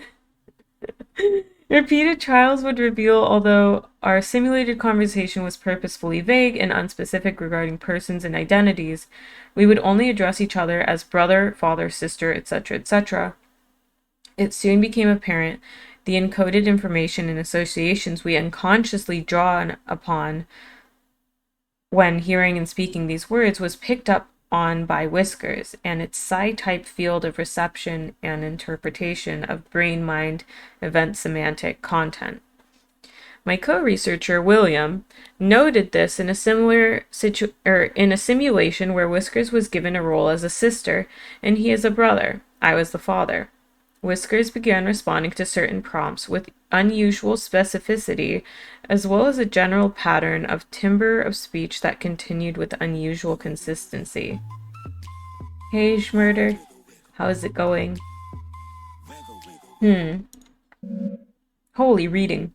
Repeated trials would reveal, although our simulated conversation was purposefully vague and unspecific regarding persons and identities, we would only address each other as brother, father, sister, etc., etc. It soon became apparent the encoded information and associations we unconsciously drawn upon when hearing and speaking these words was picked up on by Whiskers and its psi-type field of reception and interpretation of brain-mind event semantic content. My co-researcher, William, noted this in a simulation where Whiskers was given a role as a sister and he as a brother. I was the father. Whiskers began responding to certain prompts with unusual specificity, as well as a general pattern of timbre of speech that continued with unusual consistency. Hey, Schmurder. How is it going? Holy reading.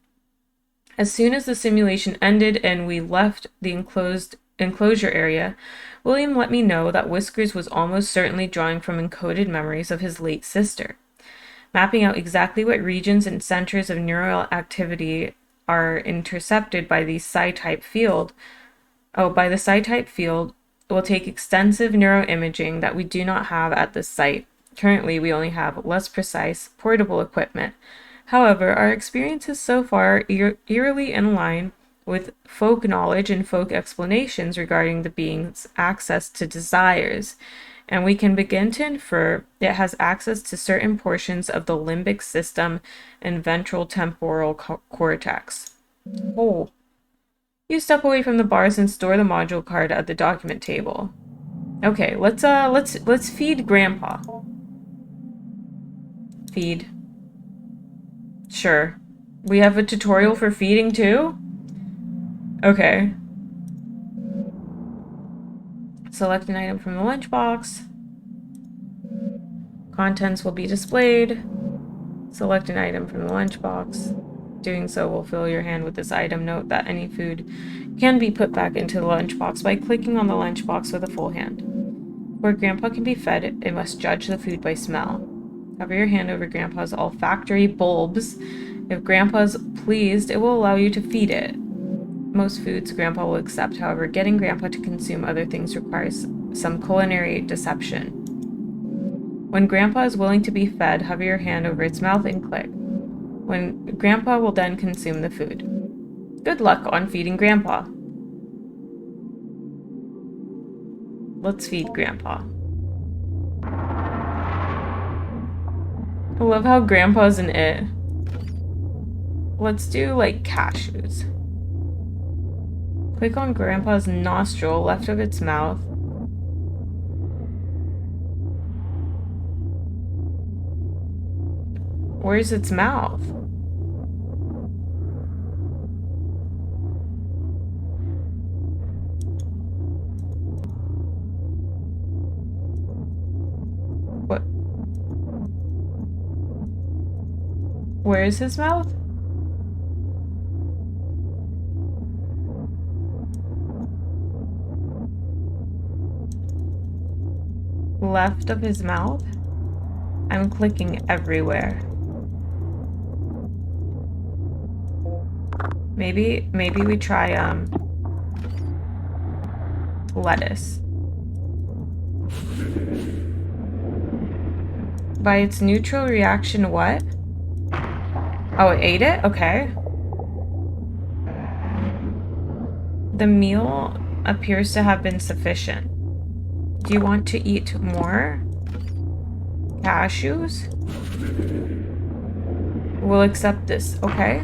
As soon as the simulation ended and we left the enclosure area, William let me know that Whiskers was almost certainly drawing from encoded memories of his late sister. mapping out exactly what regions and centers of neural activity are intercepted by the psi-type field. By the psi-type field, it will take extensive neuroimaging that we do not have at this site. Currently, we only have less precise, portable equipment. However, our experiences so far are eerily in line with folk knowledge and folk explanations regarding the being's access to desires, and we can begin to infer it has access to certain portions of the limbic system and ventral temporal cortex. Oh. You step away from the bars and store the module card at the document table. Okay, let's feed Grandpa. Feed. Sure. We have a tutorial for feeding too? Okay. Select an item from the lunchbox. Contents will be displayed. Select an item from the lunchbox. Doing so will fill your hand with this item. Note that any food can be put back into the lunchbox by clicking on the lunchbox with a full hand. Where Grandpa can be fed, it must judge the food by smell. Hover your hand over Grandpa's olfactory bulbs. If Grandpa's pleased, it will allow you to feed it. Most foods Grandpa will accept, however, getting Grandpa to consume other things requires some culinary deception. When Grandpa is willing to be fed, hover your hand over its mouth and click. When Grandpa will then consume the food. Good luck on feeding Grandpa. Let's feed Grandpa. I love how Grandpa's in it. Let's do, like, cashews. Click on Grandpa's nostril, left of its mouth. Where's its mouth? What? Where is his mouth? Left of his mouth? I'm clicking everywhere. Maybe we try lettuce. By its neutral reaction, what? Oh, it ate it? Okay. The meal appears to have been sufficient. Do you want to eat more? Cashews? We'll accept this, okay?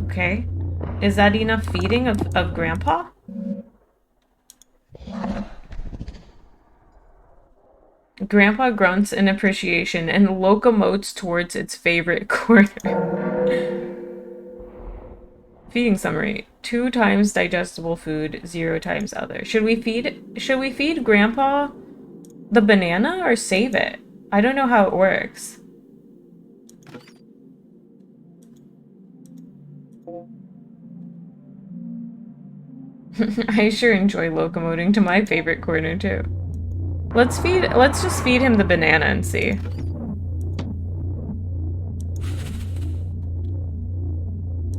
Okay. Is that enough feeding of Grandpa? Grandpa grunts in appreciation and locomotes towards its favorite corner. Feeding summary. 2 times digestible food, 0 times other. Should we feed Grandpa the banana or save it? I don't know how it works. I sure enjoy locomoting to my favorite corner too. Let's just feed him the banana and see.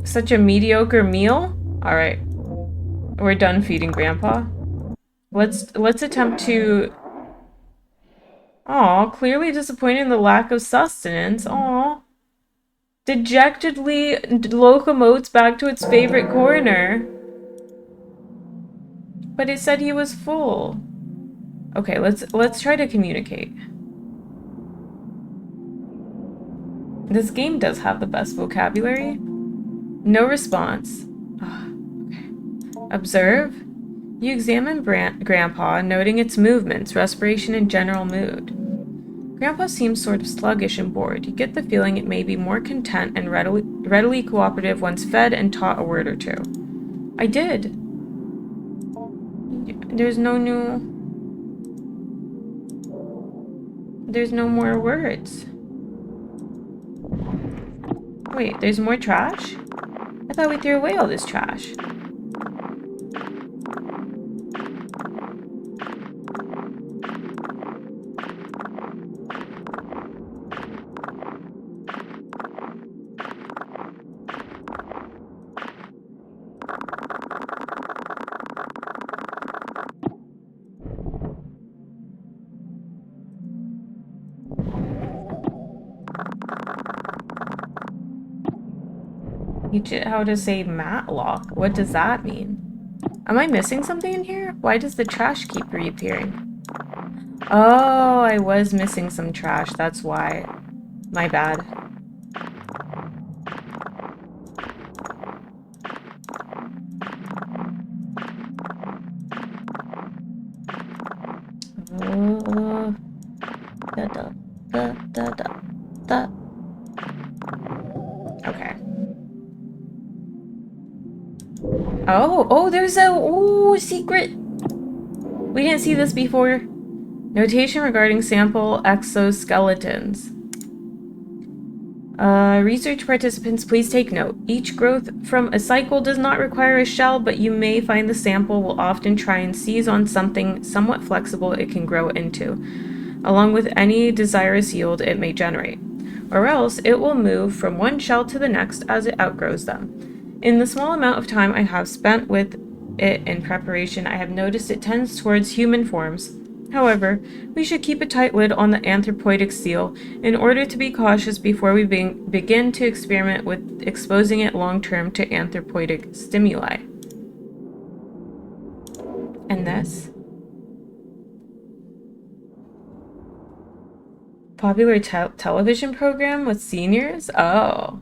Such a mediocre meal? Alright. We're done feeding Grandpa. Let's attempt to... Aw, clearly disappointed in the lack of sustenance. Aw. Dejectedly locomotes back to its favorite corner. But it said he was full. Okay, let's try to communicate. This game does have the best vocabulary. No response. Okay. Observe. You examine Grandpa, noting its movements, respiration, and general mood. Grandpa seems sort of sluggish and bored. You get the feeling it may be more content and readily cooperative once fed and taught a word or two. I did. There's no more words. Wait, there's more trash? I thought we threw away all this trash. Teach it how to say Matlock. What does that mean? Am I missing something in here? Why does the trash keep reappearing? Oh, I was missing some trash. That's why. My bad. Da, da, da, da, da, da. Okay. Oh, there's a secret. We didn't see this before. Notation regarding sample exoskeletons. Research participants, please take note. Each growth from a cycle does not require a shell, but you may find the sample will often try and seize on something somewhat flexible it can grow into, along with any desirous yield it may generate. Or else it will move from one shell to the next as it outgrows them. In the small amount of time I have spent with it in preparation, I have noticed it tends towards human forms. However, we should keep a tight lid on the anthropoidic seal in order to be cautious before we begin to experiment with exposing it long-term to anthropoidic stimuli. And this? Popular television program with seniors? Oh.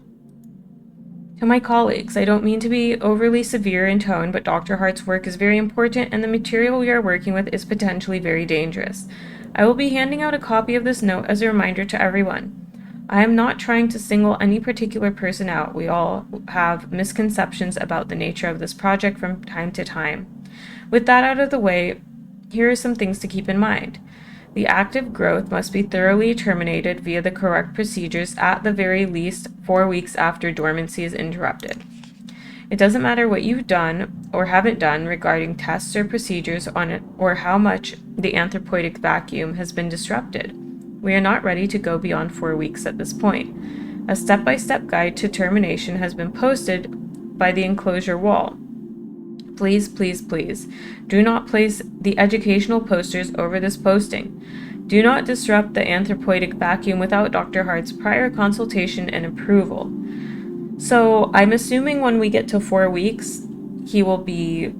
To my colleagues, I don't mean to be overly severe in tone, but Dr. Hart's work is very important and the material we are working with is potentially very dangerous. I will be handing out a copy of this note as a reminder to everyone. I am not trying to single any particular person out. We all have misconceptions about the nature of this project from time to time. With that out of the way, here are some things to keep in mind. The active growth must be thoroughly terminated via the correct procedures at the very least 4 weeks after dormancy is interrupted. It doesn't matter what you've done or haven't done regarding tests or procedures on it or how much the anthropoidic vacuum has been disrupted. We are not ready to go beyond 4 weeks at this point. A step-by-step guide to termination has been posted by the enclosure wall. Please, please, please, do not place the educational posters over this posting. Do not disrupt the anthropoidic vacuum without Dr. Hart's prior consultation and approval. So I'm assuming when we get to 4 weeks, he will be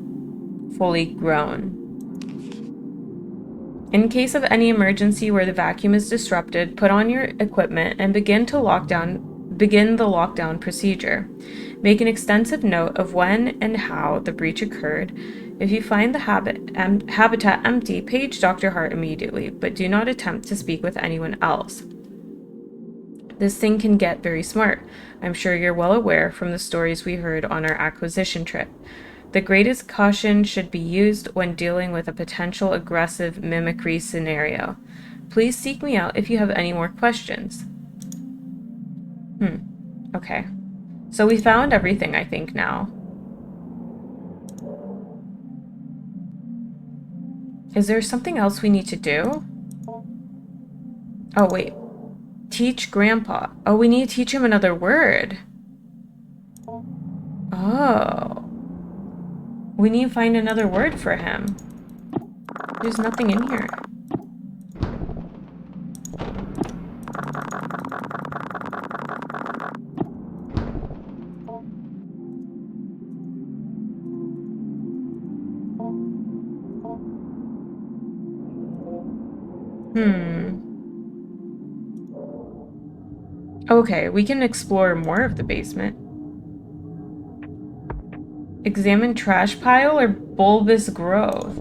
fully grown. In case of any emergency where the vacuum is disrupted, put on your equipment and begin the lockdown procedure. Make an extensive note of when and how the breach occurred. If you find the habitat empty, page Dr. Hart immediately, but do not attempt to speak with anyone else. This thing can get very smart. I'm sure you're well aware from the stories we heard on our acquisition trip. The greatest caution should be used when dealing with a potential aggressive mimicry scenario. Please seek me out if you have any more questions. Okay. So we found everything, I think, now. Is there something else we need to do? Oh, wait. Teach Grandpa. Oh, we need to teach him another word. Oh. We need to find another word for him. There's nothing in here. Okay, we can explore more of the basement. Examine trash pile or bulbous growth?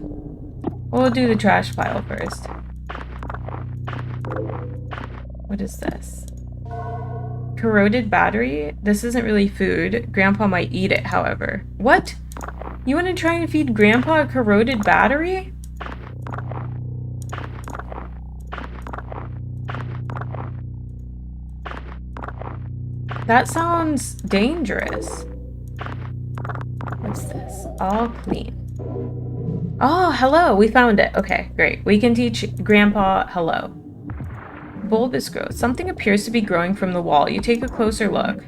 We'll do the trash pile first. What is this? Corroded battery? This isn't really food. Grandpa might eat it, however. What? You want to try and feed Grandpa a corroded battery? That sounds dangerous. What's this? All clean. Oh, hello. We found it. Okay, great. We can teach Grandpa hello. Bulbous growth. Something appears to be growing from the wall. You take a closer look.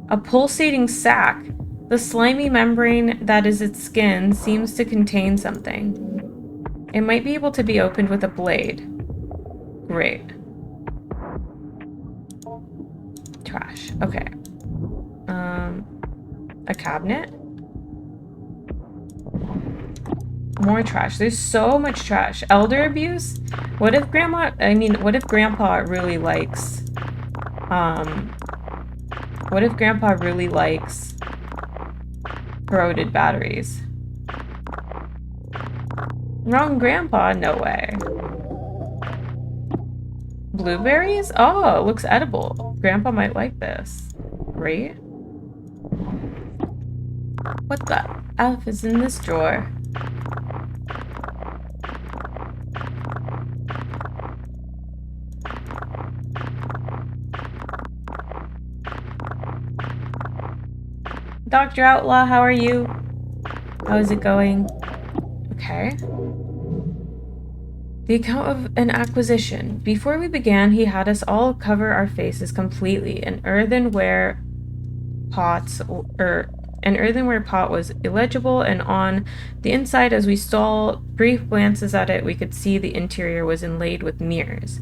A pulsating sac. The slimy membrane that is its skin seems to contain something. It might be able to be opened with a blade. Great. Trash. Okay. A cabinet? More trash. There's so much trash. Elder abuse? What if what if Grandpa really likes, um, what if Grandpa really likes corroded batteries? Wrong Grandpa? No way. Blueberries? Oh, it looks edible. Grandpa might like this. Great. What the F is in this drawer? Dr. Outlaw, how are you? How is it going? Okay. The account of an acquisition. Before we began, he had us all cover our faces completely. An earthenware pot was illegible, and on the inside, as we stole brief glances at it, we could see the interior was inlaid with mirrors.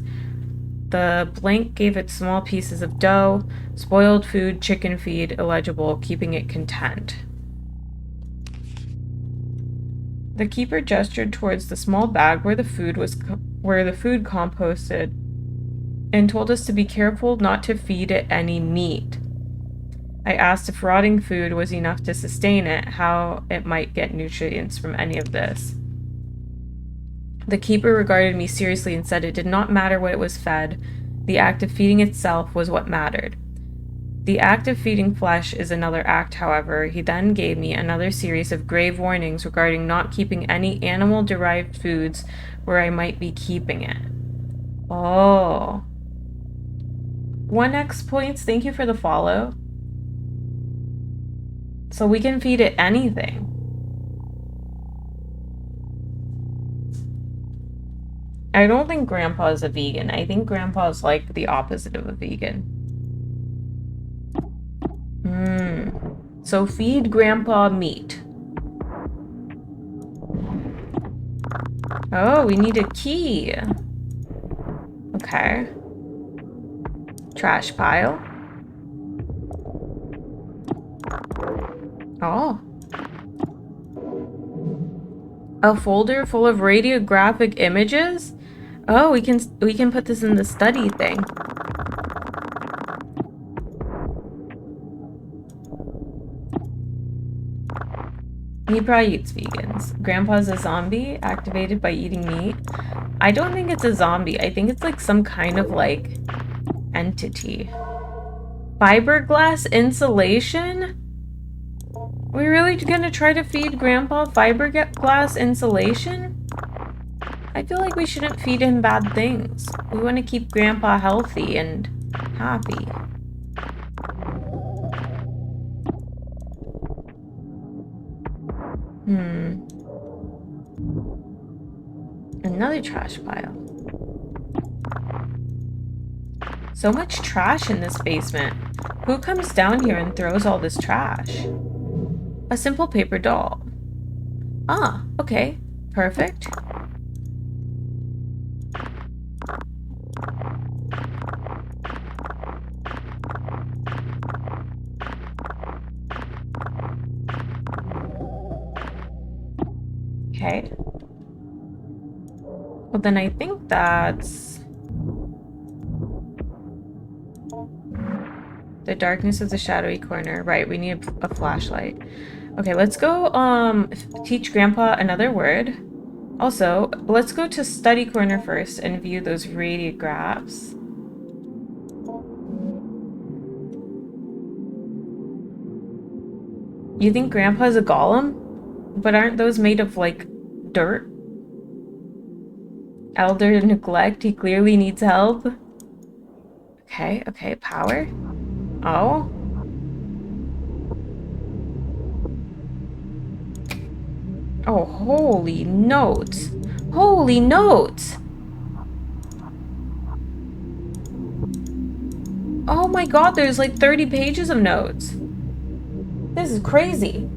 The blank gave it small pieces of dough, spoiled food, chicken feed, illegible, keeping it content. The keeper gestured towards the small bag where the food composted, and told us to be careful not to feed it any meat. I asked if rotting food was enough to sustain it, how it might get nutrients from any of this. The keeper regarded me seriously and said it did not matter what it was fed. The act of feeding itself was what mattered. The act of feeding flesh is another act, however. He then gave me another series of grave warnings regarding not keeping any animal-derived foods where I might be keeping it. Oh. 1x points, thank you for the follow. So we can feed it anything. I don't think Grandpa's a vegan. I think Grandpa's like the opposite of a vegan. So feed Grandpa meat. Oh, we need a key. Okay. Trash pile. Oh. A folder full of radiographic images? Oh, we can put this in the study thing. He probably eats vegans. Grandpa's a zombie activated by eating meat. I don't think it's a zombie. I think it's like some kind of like entity. Fiberglass insulation? We really gonna try to feed Grandpa fiberglass insulation? I feel like we shouldn't feed him bad things. We want to keep Grandpa healthy and happy. Another trash pile. So much trash in this basement. Who comes down here and throws all this trash? A simple paper doll. Ah, okay. Perfect. Okay. Well, then I think that's... The darkness of the shadowy corner. Right, we need a flashlight. Okay, let's go, teach Grandpa another word. Also, let's go to study corner first and view those radiographs. You think Grandpa's a golem? But aren't those made of, like, dirt? Elder neglect, he clearly needs help. Okay, okay, power. Oh. Oh, holy notes. Holy notes! Oh my god, there's like 30 pages of notes. This is crazy.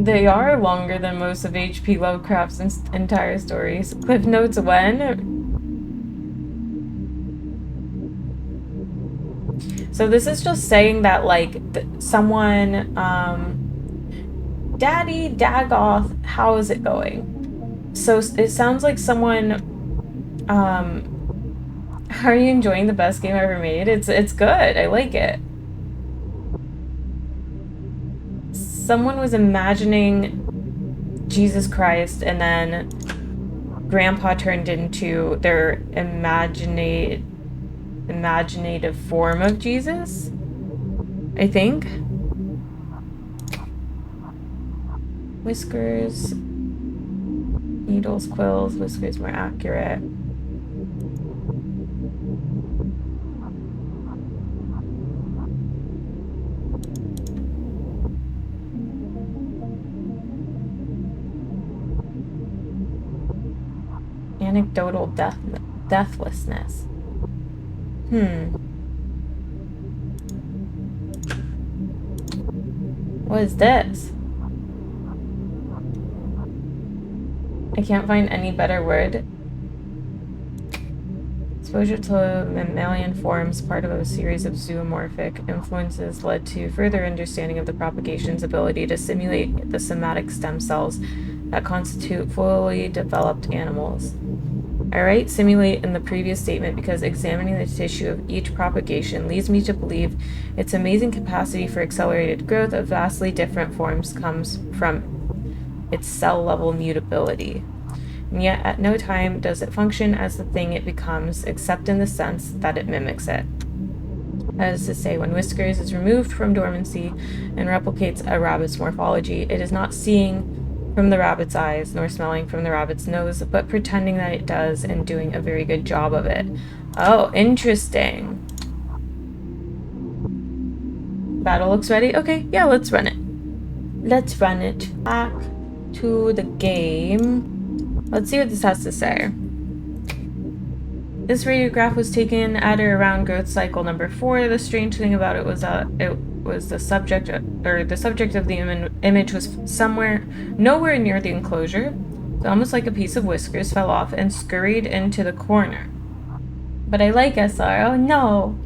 They are longer than most of H.P. Lovecraft's entire stories. Cliff Notes when? So this is just saying that, like, someone, Daddy Dagoth, how is it going? So it sounds like someone, are you enjoying the best game ever made? It's good. I like it. Someone was imagining Jesus Christ, and then Grandpa turned into their imaginative form of Jesus, I think. Whiskers, needles, quills, whiskers more accurate. Anecdotal deathlessness. What is this? I can't find any better word. Exposure to mammalian forms, part of a series of zoomorphic influences, led to further understanding of the propagation's ability to simulate the somatic stem cells that constitute fully developed animals. I write simulate in the previous statement because examining the tissue of each propagation leads me to believe its amazing capacity for accelerated growth of vastly different forms comes from its cell-level mutability. And yet at no time does it function as the thing it becomes, except in the sense that it mimics it. That is to say, when Whiskers is removed from dormancy and replicates a rabbit's morphology, it is not seeing from the rabbit's eyes, nor smelling from the rabbit's nose, but pretending that it does and doing a very good job of it. Oh, interesting. Battle looks ready? Okay, yeah, let's run it. Let's run it. Back to the game. Let's see what this has to say. This radiograph was taken at or around growth cycle number 4. The strange thing about it was the subject, or the subject of the image was nowhere near the enclosure. It's almost like a piece of Whiskers fell off and scurried into the corner. But I like SR. Oh no!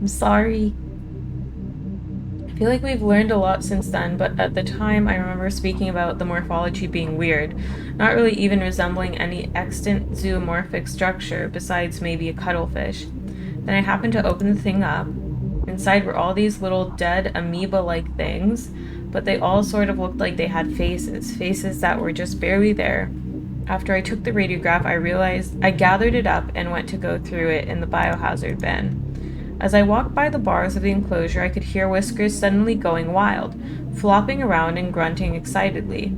I'm sorry. I feel like we've learned a lot since then, but at the time I remember speaking about the morphology being weird, not really even resembling any extant zoomorphic structure besides maybe a cuttlefish. Then I happened to open the thing up. Inside were all these little dead amoeba-like things, but they all sort of looked like they had faces that were just barely there. After I took the radiograph, I realized I gathered it up and went to go through it in the biohazard bin. As I walked by the bars of the enclosure, I could hear Whiskers suddenly going wild, flopping around and grunting excitedly.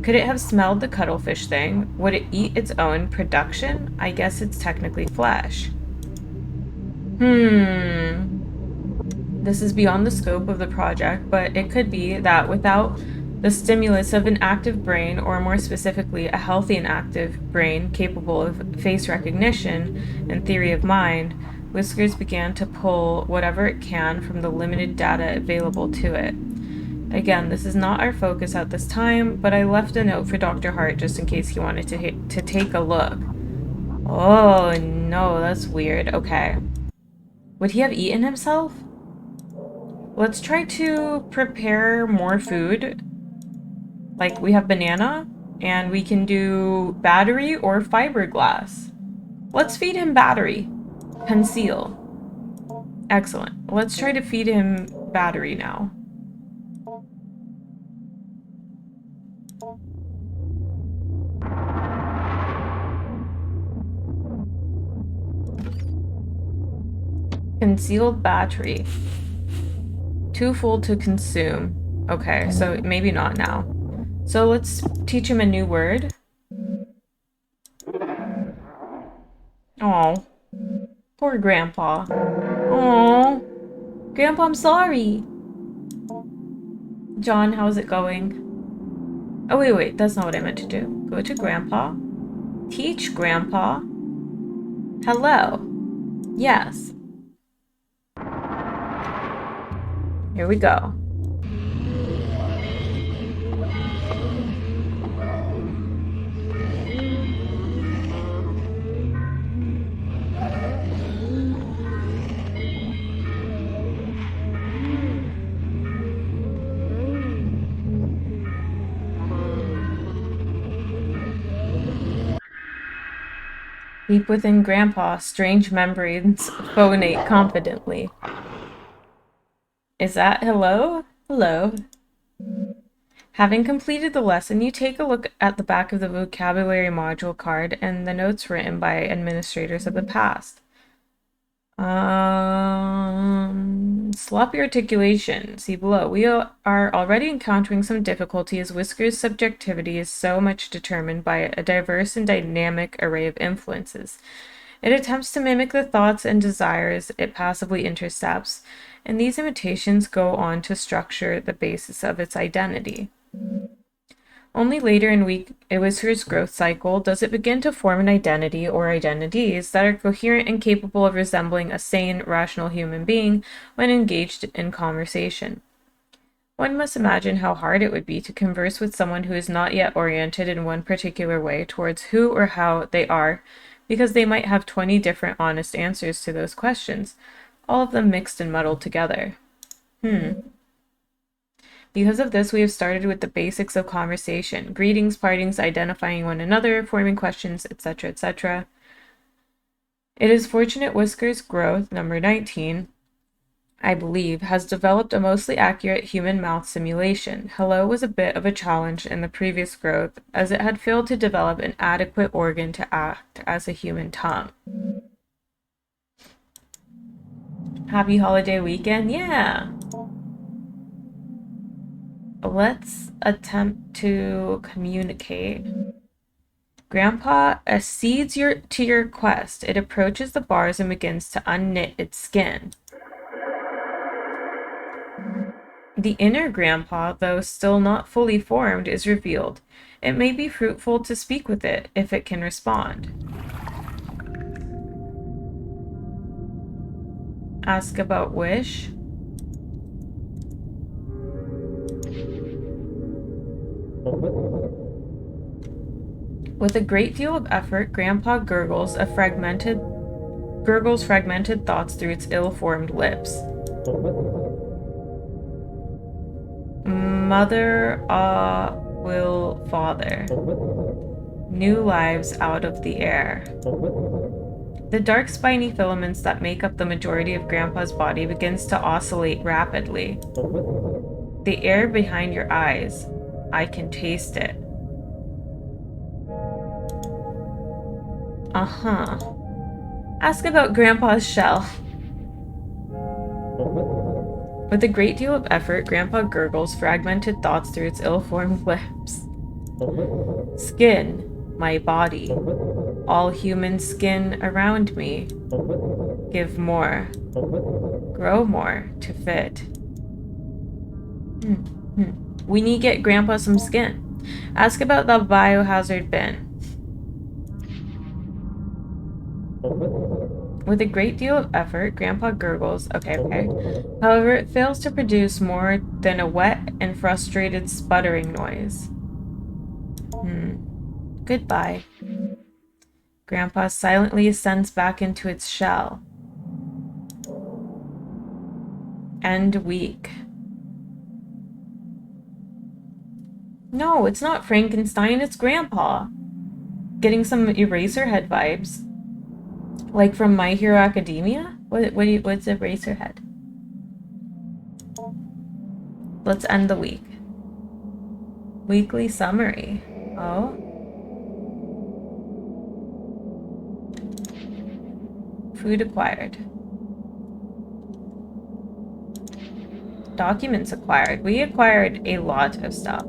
Could it have smelled the cuttlefish thing? Would it eat its own production? I guess it's technically flesh. This is beyond the scope of the project, but it could be that without the stimulus of an active brain, or more specifically, a healthy and active brain capable of face recognition and theory of mind, Whiskers began to pull whatever it can from the limited data available to it. Again, this is not our focus at this time, but I left a note for Dr. Hart just in case he wanted to take a look. Oh, no, that's weird. Okay. Would he have eaten himself? Let's try to prepare more food. Like, we have banana, and we can do battery or fiberglass. Let's feed him battery. Conceal. Excellent. Let's try to feed him battery now. Concealed battery. Too full to consume. Okay, so maybe not now. So let's teach him a new word. Oh, poor Grandpa. Oh, Grandpa, I'm sorry. John, how's it going? Oh, wait, that's not what I meant to do. Go to Grandpa. Teach Grandpa. Hello. Yes. Here we go. Deep within Grandpa, strange membranes phonate confidently. Is that hello? Hello. Having completed the lesson, you take a look at the back of the vocabulary module card and the notes written by administrators of the past. Sloppy articulation. See below. We are already encountering some difficulty as Whisker's subjectivity is so much determined by a diverse and dynamic array of influences. It attempts to mimic the thoughts and desires it passively intercepts, and these imitations go on to structure the basis of its identity. Only later in Whisker's growth cycle does it begin to form an identity or identities that are coherent and capable of resembling a sane, rational human being when engaged in conversation. One must imagine how hard it would be to converse with someone who is not yet oriented in one particular way towards who or how they are, because they might have 20 different honest answers to those questions, all of them mixed and muddled together. Because of this, we have started with the basics of conversation: greetings, partings, identifying one another, forming questions, etc., etc. It is fortunate Whisker's growth, number 19, I believe, has developed a mostly accurate human mouth simulation. Hello was a bit of a challenge in the previous growth, as it had failed to develop an adequate organ to act as a human tongue. Happy holiday weekend? Yeah! Let's attempt to communicate. Grandpa accedes to your request. It approaches the bars and begins to unknit its skin. The inner Grandpa, though still not fully formed, is revealed. It may be fruitful to speak with it if it can respond. Ask about wish. With a great deal of effort, Grandpa gurgles fragmented thoughts through its ill-formed lips. Mother, will father. New lives out of the air. The dark spiny filaments that make up the majority of Grandpa's body begins to oscillate rapidly. The air behind your eyes. I can taste it. Uh-huh. Ask about Grandpa's shell. With a great deal of effort, Grandpa gurgles fragmented thoughts through its ill-formed lips. Skin, my body. All human skin around me. Give more. Grow more to fit. We need to get Grandpa some skin. Ask about the biohazard bin. With a great deal of effort, Grandpa gurgles. Okay. However, it fails to produce more than a wet and frustrated sputtering noise. Goodbye. Grandpa silently ascends back into its shell. End week. No, it's not Frankenstein, it's Grandpa. Getting some Eraserhead vibes. Like from My Hero Academia? What's Eraserhead? Let's end the week. Weekly summary. Oh. Food acquired. Documents acquired. We acquired a lot of stuff.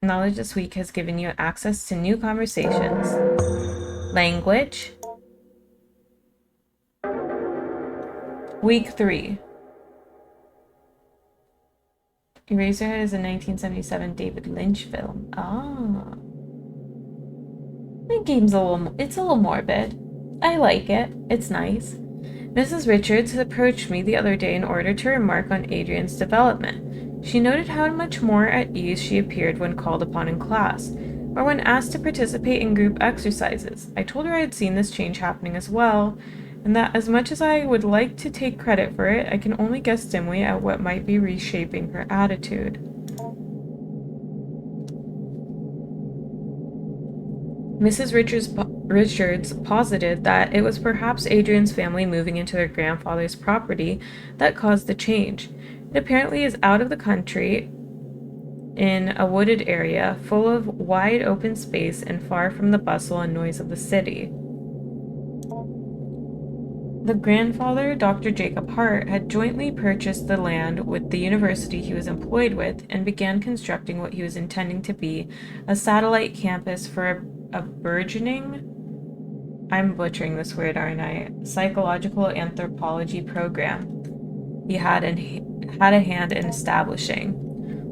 Knowledge this week has given you access to new conversations. Language. Week 3. Eraserhead is a 1977 David Lynch film. Ah. The game's it's a little morbid. I like it. It's nice. Mrs. Richards approached me the other day in order to remark on Adrian's development. She noted how much more at ease she appeared when called upon in class, or when asked to participate in group exercises. I told her I had seen this change happening as well, and that as much as I would like to take credit for it, I can only guess dimly at what might be reshaping her attitude. Richards posited that it was perhaps Adrian's family moving into their grandfather's property that caused the change. It apparently is out of the country in a wooded area full of wide open space and far from the bustle and noise of the city. The grandfather, Dr. Jacob Hart, had jointly purchased the land with the university he was employed with and began constructing what he was intending to be a satellite campus for a burgeoning, I'm butchering this word, aren't I? Psychological anthropology program he had a hand in establishing.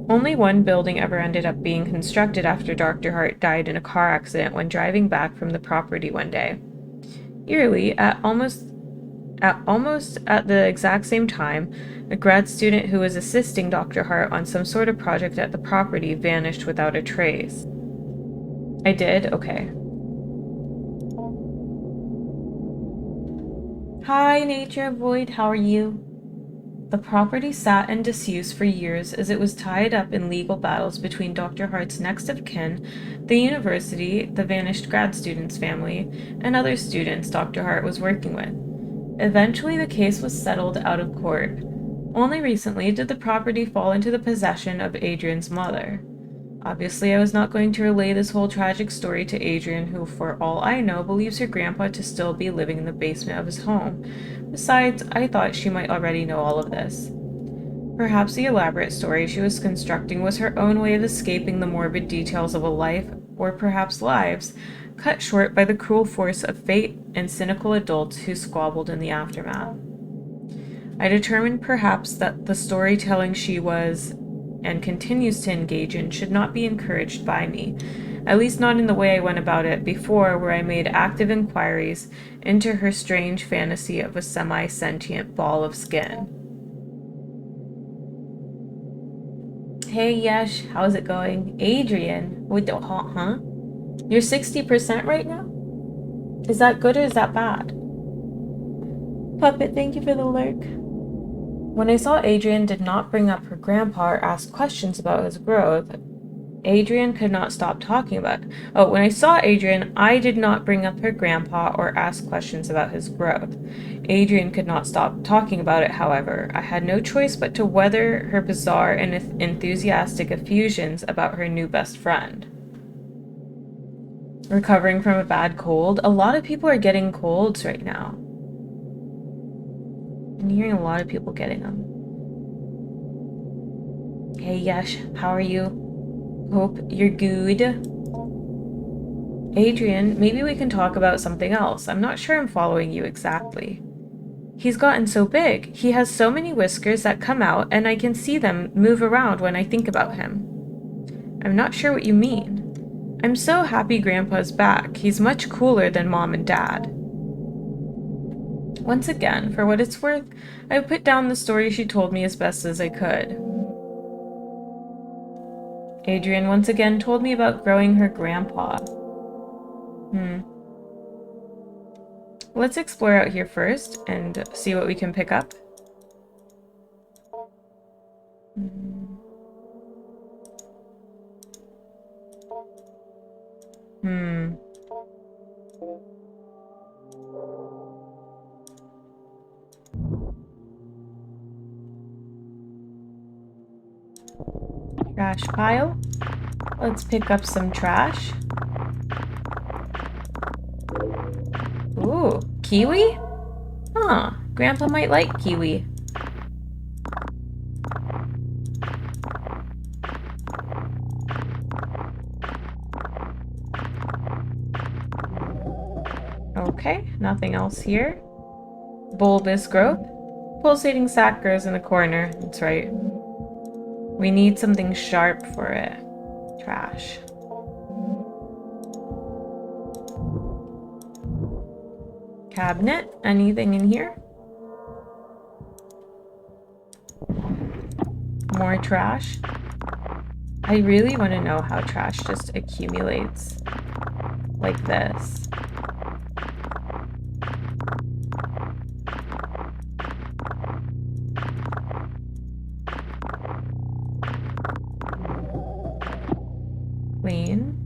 Only one building ever ended up being constructed after Dr. Hart died in a car accident when driving back from the property one day. Eerily, almost at the exact same time, a grad student who was assisting Dr. Hart on some sort of project at the property vanished without a trace. I did? Okay. Hi, Nature Void, how are you? The property sat in disuse for years as it was tied up in legal battles between Dr. Hart's next of kin, the university, the vanished grad student's family, and other students Dr. Hart was working with. Eventually, the case was settled out of court. Only recently did the property fall into the possession of Adrian's mother. Obviously, I was not going to relay this whole tragic story to Adrian, who, for all I know, believes her grandpa to still be living in the basement of his home. Besides, I thought she might already know all of this. Perhaps the elaborate story she was constructing was her own way of escaping the morbid details of a life, or perhaps lives, cut short by the cruel force of fate and cynical adults who squabbled in the aftermath. I determined perhaps that the storytelling she was and continues to engage in should not be encouraged by me, at least not in the way I went about it before, where I made active inquiries into her strange fantasy of a semi-sentient ball of skin. Hey Yesh, how's it going? Adrian, wait, huh? You're 60% right now? Is that good or is that bad? Puppet, thank you for the lurk. When I saw Adrian did not bring up her grandpa or ask questions about his growth, Adrian could not stop talking about it. Oh, when I saw Adrian, I did not bring up her grandpa or ask questions about his growth. Adrian could not stop talking about it, however. I had no choice but to weather her bizarre and enthusiastic effusions about her new best friend. Recovering from a bad cold? A lot of people are getting colds right now. I'm hearing a lot of people getting them. Hey Yesh, how are you? Hope you're good. Adrian, maybe we can talk about something else. I'm not sure I'm following you exactly. He's gotten so big. He has so many whiskers that come out, and I can see them move around when I think about him. I'm not sure what you mean. I'm so happy Grandpa's back. He's much cooler than Mom and Dad. Once again, for what it's worth, I put down the story she told me as best as I could. Adrian once again told me about growing her grandpa. Let's explore out here first and see what we can pick up. Trash pile. Let's pick up some trash. Ooh, kiwi? Huh, Grandpa might like kiwi. Okay, nothing else here. Bulbous growth. Pulsating sac grows in the corner. That's right. We need something sharp for it. Trash. Cabinet. Anything in here? More trash. I really want to know how trash just accumulates like this. Clean.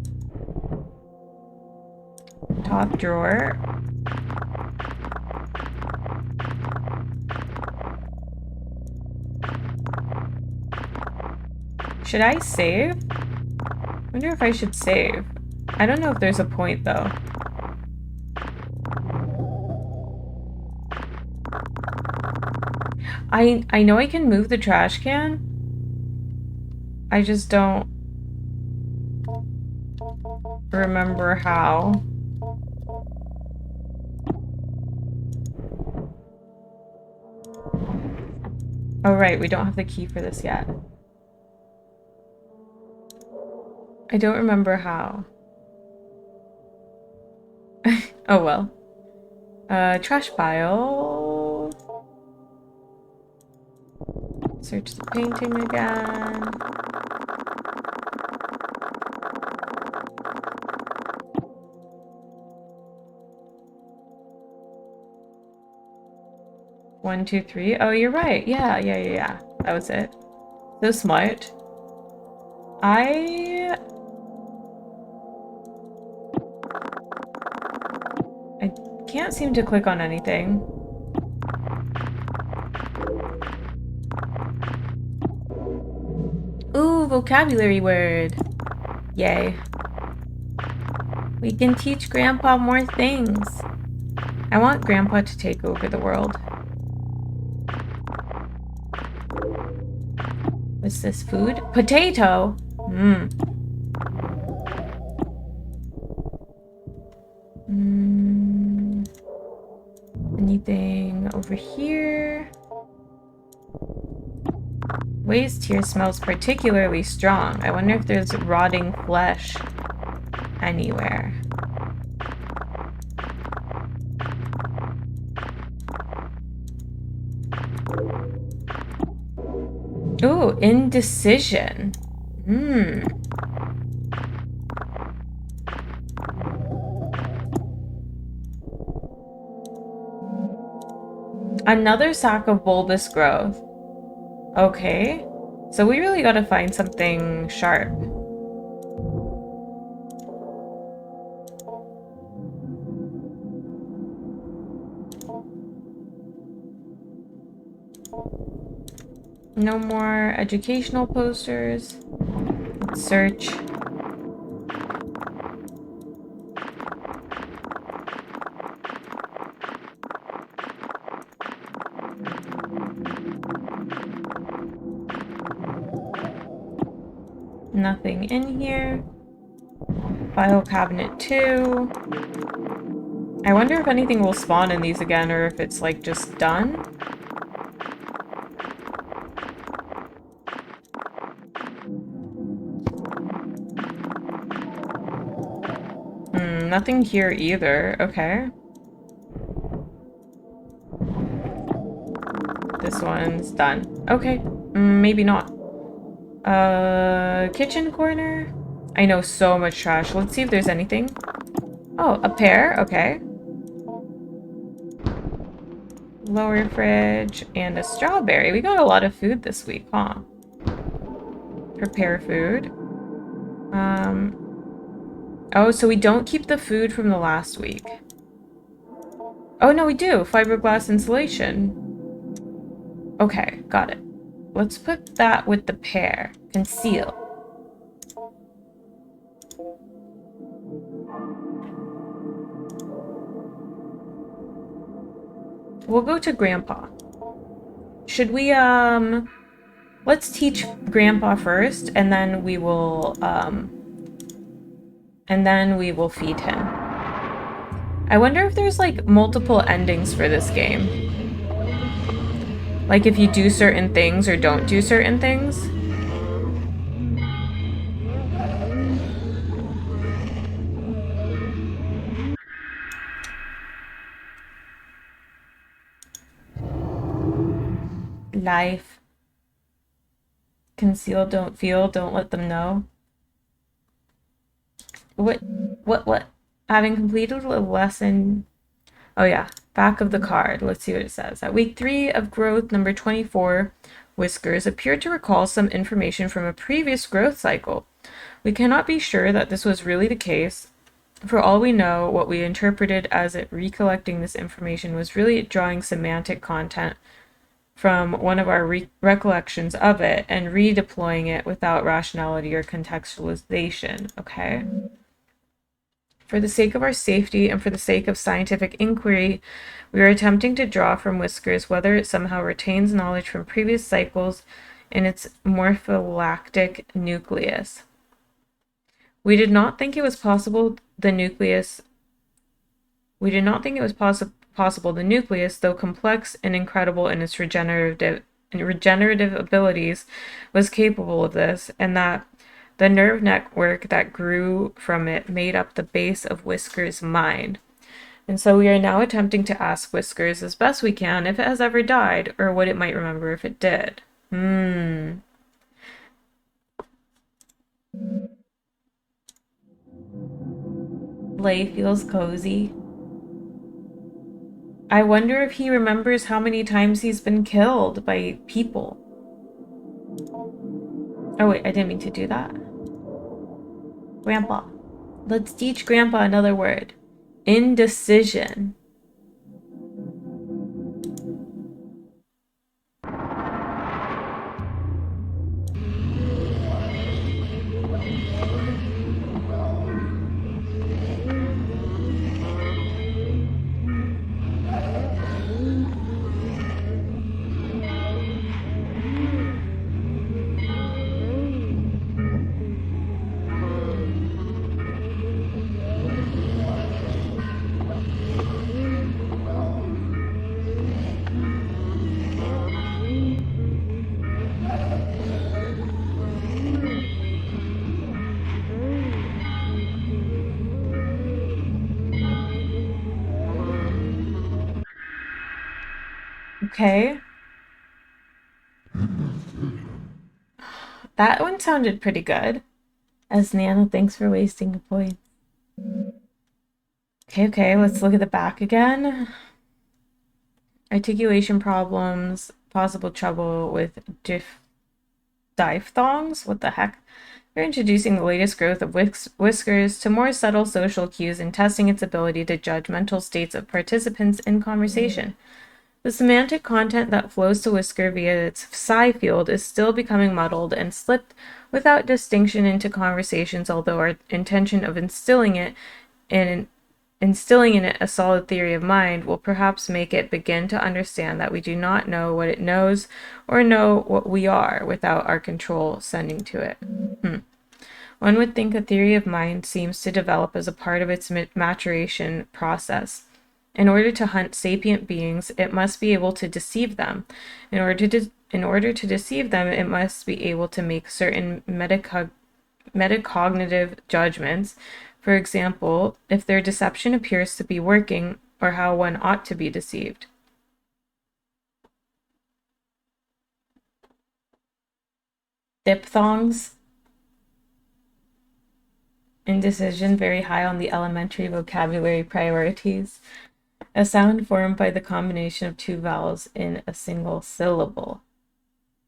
Drawer. Should I save? I wonder if I should save. I don't know if there's a point though. I know I can move the trash can. I just don't remember how. Oh right, we don't have the key for this yet. I don't remember how. Oh well. Trash pile. Search the painting again. One, two, three. Oh, you're right. Yeah. That was it. So smart. I can't seem to click on anything. Ooh, vocabulary word. Yay. We can teach Grandpa more things. I want Grandpa to take over the world. What's this food? Potato! Anything over here? Waste here smells particularly strong. I wonder if there's rotting flesh anywhere. Ooh, indecision. Another sack of bulbous growth. Okay. So we really gotta find something sharp. No more educational posters. Let's search. Nothing in here. File cabinet 2. I wonder if anything will spawn in these again or if it's like just done. Nothing here either. Okay. This one's done. Okay. Maybe not. Kitchen corner? I know so much trash. Let's see if there's anything. Oh, a pear. Okay. Lower fridge and a strawberry. We got a lot of food this week, huh? Prepare food. Oh, so we don't keep the food from the last week. Oh, no, we do. Fiberglass insulation. Okay, got it. Let's put that with the pear. Conceal. We'll go to Grandpa. Should we, let's teach Grandpa first, and then we will, feed him. I wonder if there's, like, multiple endings for this game. Like, if you do certain things or don't do certain things. Life. Conceal, don't feel, don't let them know. What? Having completed a lesson... Oh yeah, back of the card. Let's see what it says. At week 3 of growth, number 24, Whiskers appeared to recall some information from a previous growth cycle. We cannot be sure that this was really the case, For all we know, what we interpreted as it recollecting this information was really drawing semantic content from one of our recollections of it and redeploying it without rationality or contextualization, okay? For the sake of our safety and for the sake of scientific inquiry, we are attempting to draw from Whiskers whether it somehow retains knowledge from previous cycles in its morpholactic nucleus. We did not think it was possible the nucleus, though complex and incredible in its regenerative abilities, was capable of this, and that the nerve network that grew from it made up the base of Whiskers' mind. And so we are now attempting to ask Whiskers as best we can if it has ever died, or what it might remember if it did. Lay feels cozy. I wonder if he remembers how many times he's been killed by people. Oh wait, I didn't mean to do that. Grandpa. Let's teach Grandpa another word. Indecision. Okay. That one sounded pretty good. As Nana, thanks for wasting a point. Okay, let's look at the back again. Articulation problems, possible trouble with diphthongs. What the heck? They're introducing the latest growth of Whiskers to more subtle social cues and testing its ability to judge mental states of participants in conversation. The semantic content that flows to Whisker via its psi field is still becoming muddled and slipped without distinction into conversations, although our intention of instilling in it a solid theory of mind will perhaps make it begin to understand that we do not know what it knows or know what we are without our control sending to it. One would think a theory of mind seems to develop as a part of its maturation process. In order to hunt sapient beings, it must be able to deceive them. In order to deceive them, it must be able to make certain metacognitive judgments. For example, if their deception appears to be working, or how one ought to be deceived. Diphthongs. Indecision, very high on the elementary vocabulary priorities. A sound formed by the combination of two vowels in a single syllable.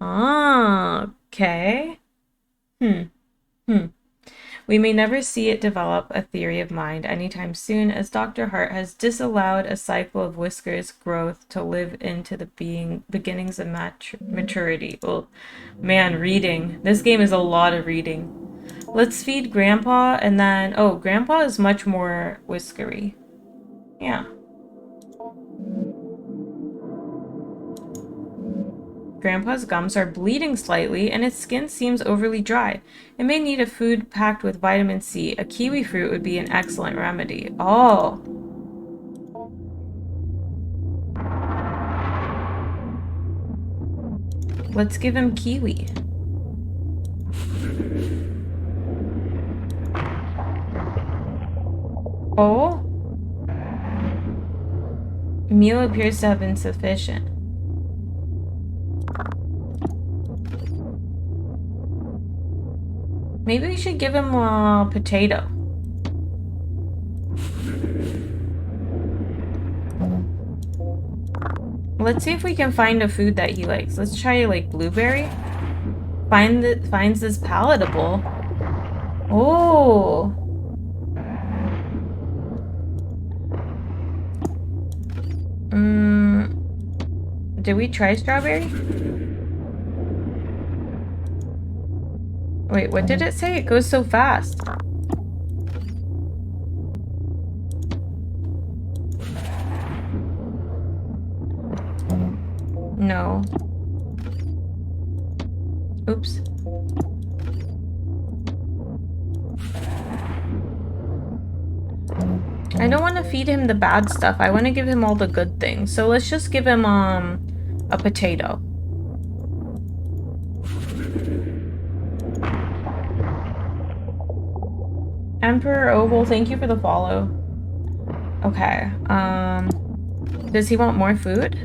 Ah, okay. We may never see it develop a theory of mind anytime soon, as Dr. Hart has disallowed a cycle of Whiskers' growth to live into the beginnings of maturity. Oh, man, reading. This game is a lot of reading. Let's feed Grandpa, and then... Oh, Grandpa is much more whiskery. Yeah. Grandpa's gums are bleeding slightly, and its skin seems overly dry. It may need a food packed with vitamin C. A kiwi fruit would be an excellent remedy. Oh. Let's give him kiwi. Oh. Meal appears to have been sufficient. Maybe we should give him a potato. Let's see if we can find a food that he likes. Let's try like blueberry. Finds this palatable. Oh. Did we try strawberry? Wait, what did it say? It goes so fast. No. Oops. I don't want to feed him the bad stuff. I want to give him all the good things. So let's just give him a potato. Emperor Oval, thank you for the follow. Okay. Does he want more food?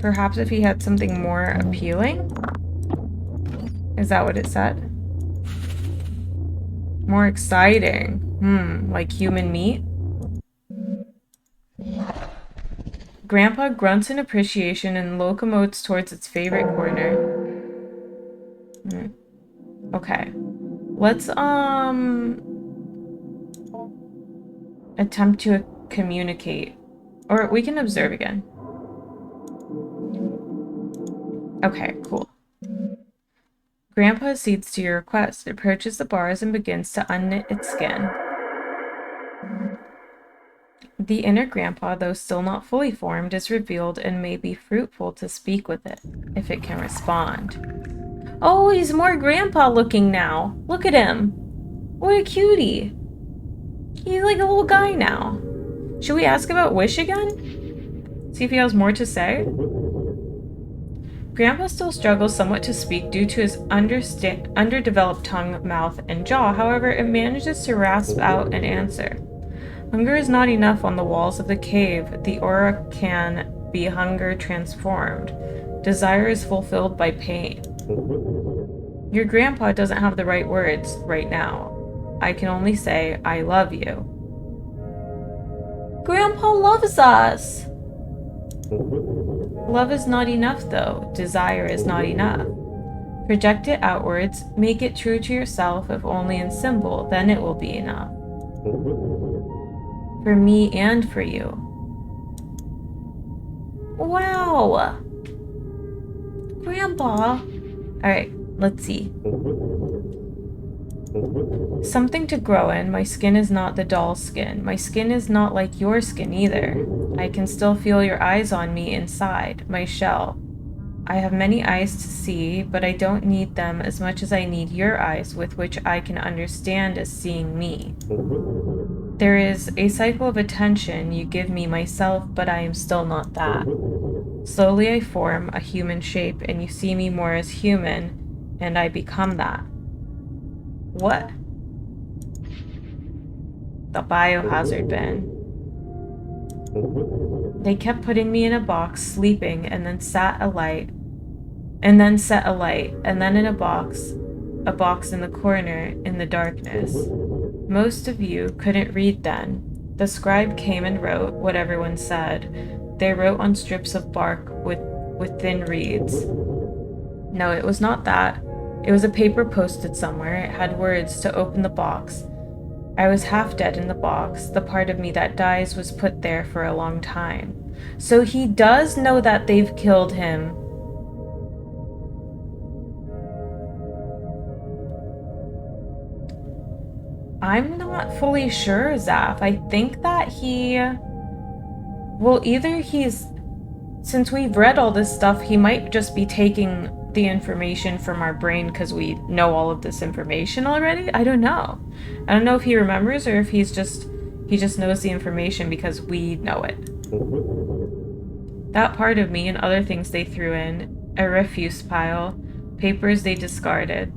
Perhaps if he had something more appealing? Is that what it said? More exciting. Like human meat? Grandpa grunts in appreciation and locomotes towards its favorite corner. Okay. Let's, attempt to communicate. Or we can observe again. Okay, cool. Grandpa accedes to your request, approaches the bars and begins to unknit its skin. The inner Grandpa, though still not fully formed, is revealed and may be fruitful to speak with it, if it can respond. Oh, he's more Grandpa looking now. Look at him. What a cutie. He's like a little guy now. Should we ask about Wish again? See if he has more to say? Grandpa still struggles somewhat to speak due to his underdeveloped tongue, mouth, and jaw. However, it manages to rasp out an answer. Hunger is not enough on the walls of the cave. The aura can be hunger transformed. Desire is fulfilled by pain. Your grandpa doesn't have the right words right now. I can only say, I love you. Grandpa loves us! Love is not enough, though. Desire is not enough. Project it outwards, make it true to yourself, if only in symbol, then it will be enough. For me and for you. Wow! Grandpa! Alright, let's see. Something to grow in. My skin is not the doll's skin. My skin is not like your skin either. I can still feel your eyes on me inside, my shell. I have many eyes to see, but I don't need them as much as I need your eyes with which I can understand as seeing me. There is a cycle of attention you give me myself, but I am still not that. Slowly I form a human shape, and you see me more as human, and I become that. What? The biohazard bin. They kept putting me in a box, sleeping, and then set a light, and then in a box in the corner in the darkness. Most of you couldn't read then. The scribe came and wrote what everyone said. They wrote on strips of bark with thin reeds. No, it was not that. It was a paper posted somewhere. It had words to open the box. I was half dead in the box. The part of me that dies was put there for a long time. So he does know that they've killed him. I'm not fully sure, Zaf. I think that since we've read all this stuff, he might just be taking the information from our brain because we know all of this information already. I don't know. I don't know if he remembers or if he just knows the information because we know it. That part of me and other things they threw in, a refuse pile, papers they discarded.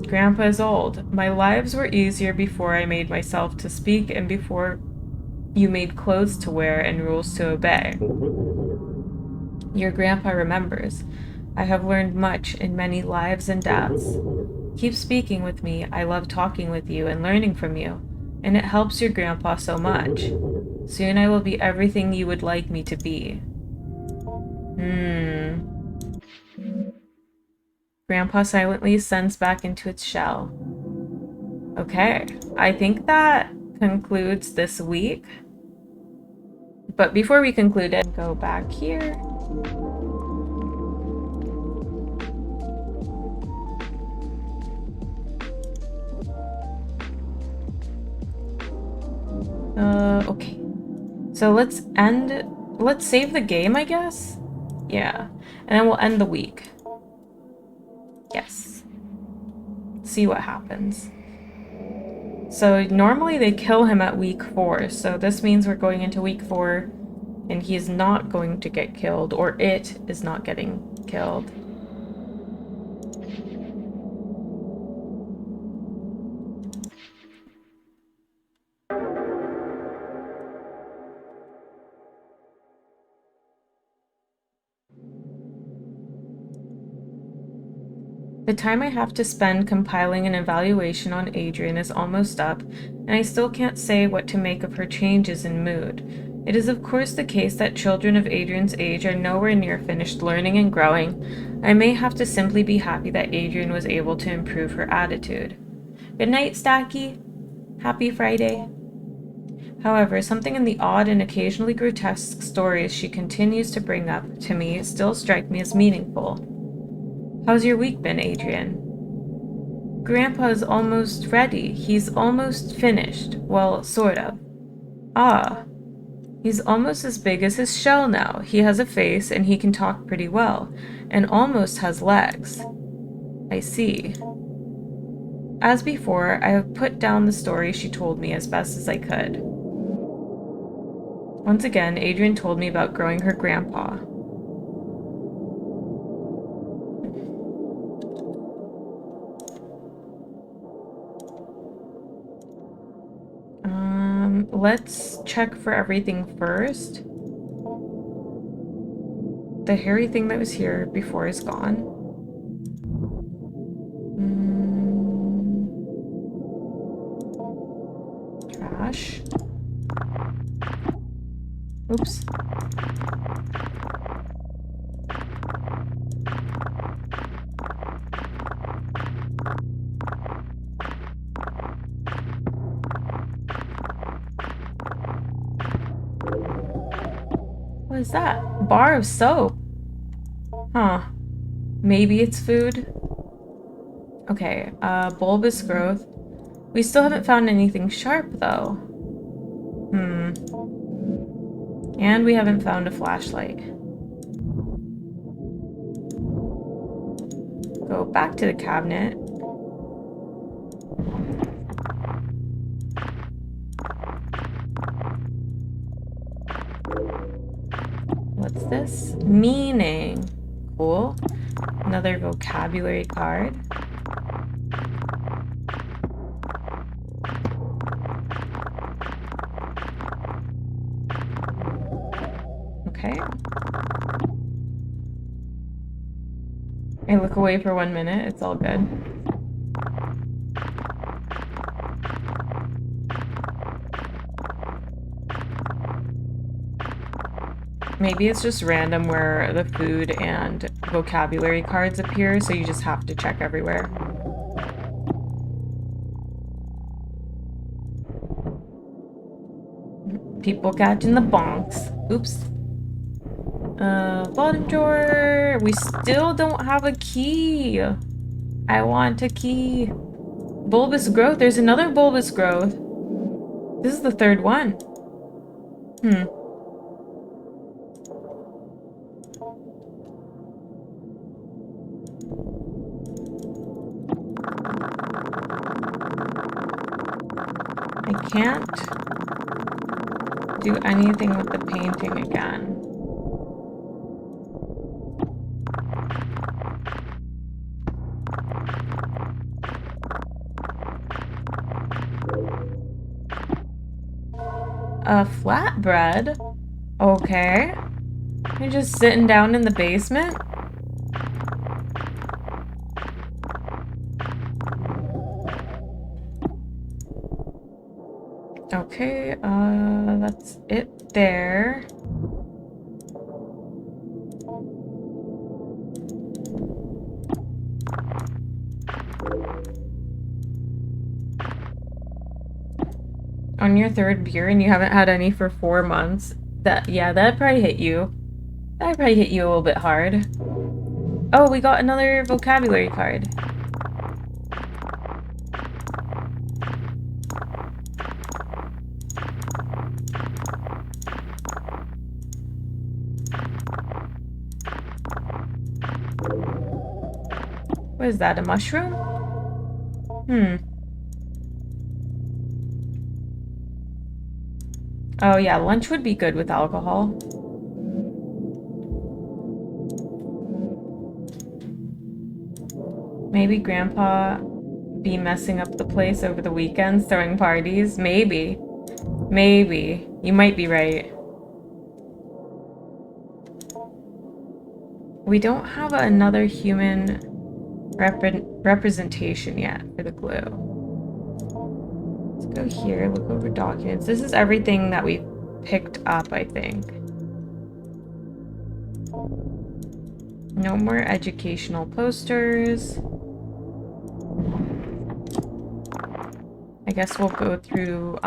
Grandpa is old. My lives were easier before I made myself to speak and before you made clothes to wear and rules to obey. Your grandpa remembers. I have learned much in many lives and deaths. Keep speaking with me. I love talking with you and learning from you, and it helps your grandpa so much. Soon I will be everything you would like me to be. Grandpa silently ascends back into its shell. Okay, I think that concludes this week. But before we conclude it, go back here. Okay. So let's save the game, I guess? Yeah. And then we'll end the week. Yes. See what happens. So normally they kill him at week 4, so this means we're going into week 4 and he is not going to get killed, or it is not getting killed. The time I have to spend compiling an evaluation on Adrian is almost up, and I still can't say what to make of her changes in mood. It is of course the case that children of Adrian's age are nowhere near finished learning and growing. I may have to simply be happy that Adrian was able to improve her attitude. Good night, Stacky. Happy Friday. However, something in the odd and occasionally grotesque stories she continues to bring up to me still strike me as meaningful. How's your week been, Adrian? Grandpa's almost ready. He's almost finished. Well, sort of. Ah, he's almost as big as his shell now. He has a face and he can talk pretty well, and almost has legs. I see. As before, I have put down the story she told me as best as I could. Once again, Adrian told me about growing her grandpa. Let's check for everything first. The hairy thing that was here before is gone. Trash. Oops. What is that? Bar of soap. Huh. Maybe it's food. Okay, bulbous growth. We still haven't found anything sharp, though. And we haven't found a flashlight. Go back to the cabinet. What's this? Meaning. Cool. Another vocabulary card. Okay. I look away for 1 minute. It's all good. Maybe it's just random where the food and vocabulary cards appear, so you just have to check everywhere. People catching the bonks. Oops. Bottom drawer. We still don't have a key. I want a key. Bulbous growth. There's another bulbous growth. This is the third one. I can't do anything with the painting again. A flatbread? Okay. You're just sitting down in the basement? Okay, that's it there. On your third beer and you haven't had any for 4 months. Yeah, that'd probably hit you. That'd probably hit you a little bit hard. Oh, we got another vocabulary card. What is that, a mushroom? Oh yeah, lunch would be good with alcohol. Maybe Grandpa be messing up the place over the weekends, throwing parties? Maybe. Maybe. You might be right. We don't have another human representation yet for the glue. Let's go here, look over documents. This is everything that we picked up, I think. No more educational posters. I guess we'll go through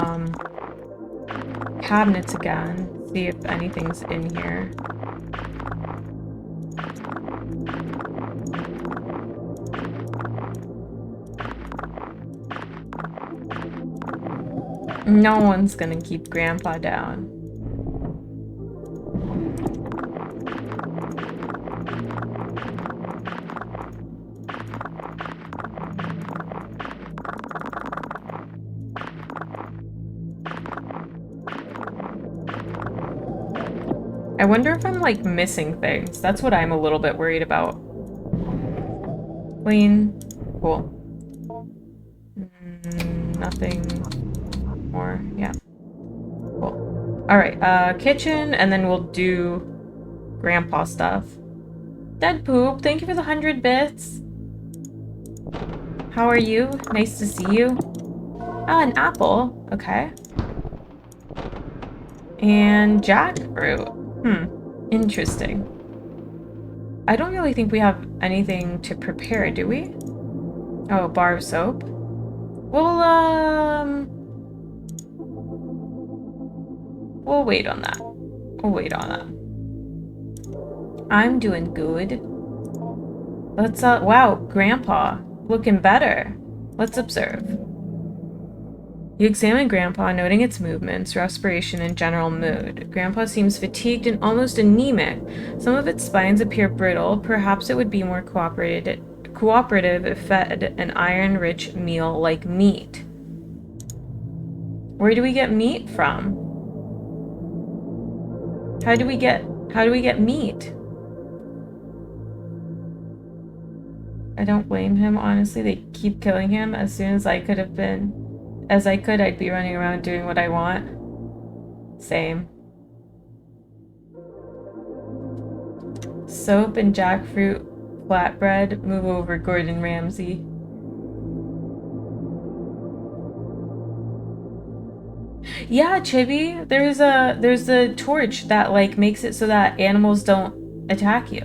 cabinets again, see if anything's in here. No one's gonna keep Grandpa down. I wonder if I'm like missing things. That's what I'm a little bit worried about. Clean. Cool. Nothing more. Yeah. Cool. Alright, kitchen, and then we'll do Grandpa stuff. Dead Poop, thank you for the 100 bits. How are you? Nice to see you. Ah, an apple. Okay. And jackfruit. Interesting. I don't really think we have anything to prepare, do we? Oh, a bar of soap. We'll wait on that. We'll wait on that. I'm doing good. Let's, wow, Grandpa. Looking better. Let's observe. You examine Grandpa, noting its movements, respiration, and general mood. Grandpa seems fatigued and almost anemic. Some of its spines appear brittle. Perhaps it would be more cooperative if fed an iron-rich meal like meat. Where do we get meat from? How do we get meat? I don't blame him, honestly. They keep killing him. As soon as I could, I'd be running around doing what I want. Same. Soap and jackfruit flatbread. Move over, Gordon Ramsay. Yeah, Chibi. There's a torch that like makes it so that animals don't attack you.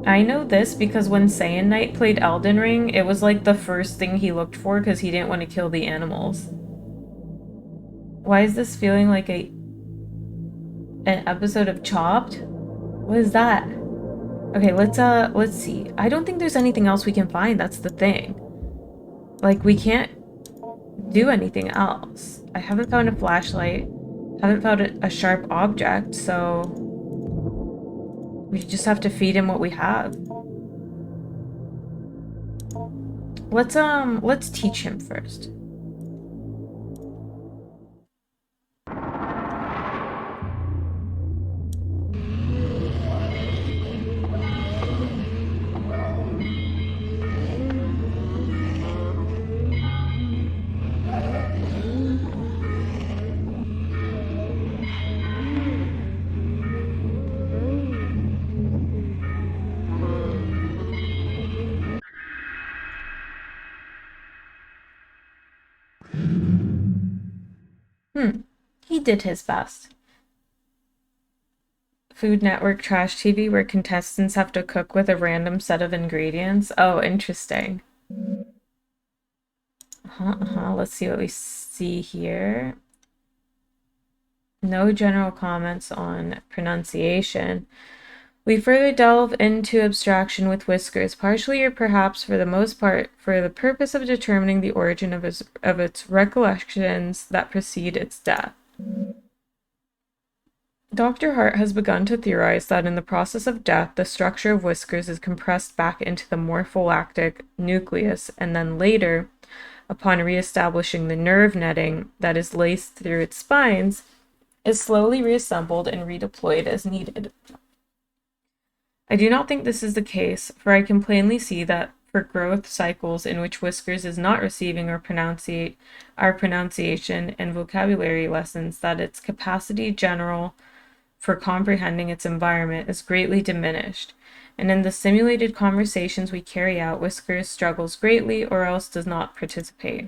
I know this because when Saiyan Knight played Elden Ring, it was like the first thing he looked for because he didn't want to kill the animals. Why is this feeling like an episode of Chopped? What is that? Okay, let's see. I don't think there's anything else we can find, that's the thing. Like, we can't do anything else. I haven't found a flashlight. Haven't found a sharp object, so we just have to feed him what we have. Let's teach him first. He did his best. Food Network Trash TV where contestants have to cook with a random set of ingredients. Oh, interesting. Let's see what we see here. No general comments on pronunciation. We further delve into abstraction with Whiskers, partially or perhaps for the most part for the purpose of determining the origin of its recollections that precede its death. Dr. Hart has begun to theorize that in the process of death, the structure of Whiskers is compressed back into the morpholactic nucleus, and then later, upon re-establishing the nerve netting that is laced through its spines, is slowly reassembled and redeployed as needed. I do not think this is the case, for I can plainly see that for growth cycles in which Whiskers is not receiving our pronunciation and vocabulary lessons, that its capacity general for comprehending its environment is greatly diminished, and in the simulated conversations we carry out, Whiskers struggles greatly or else does not participate.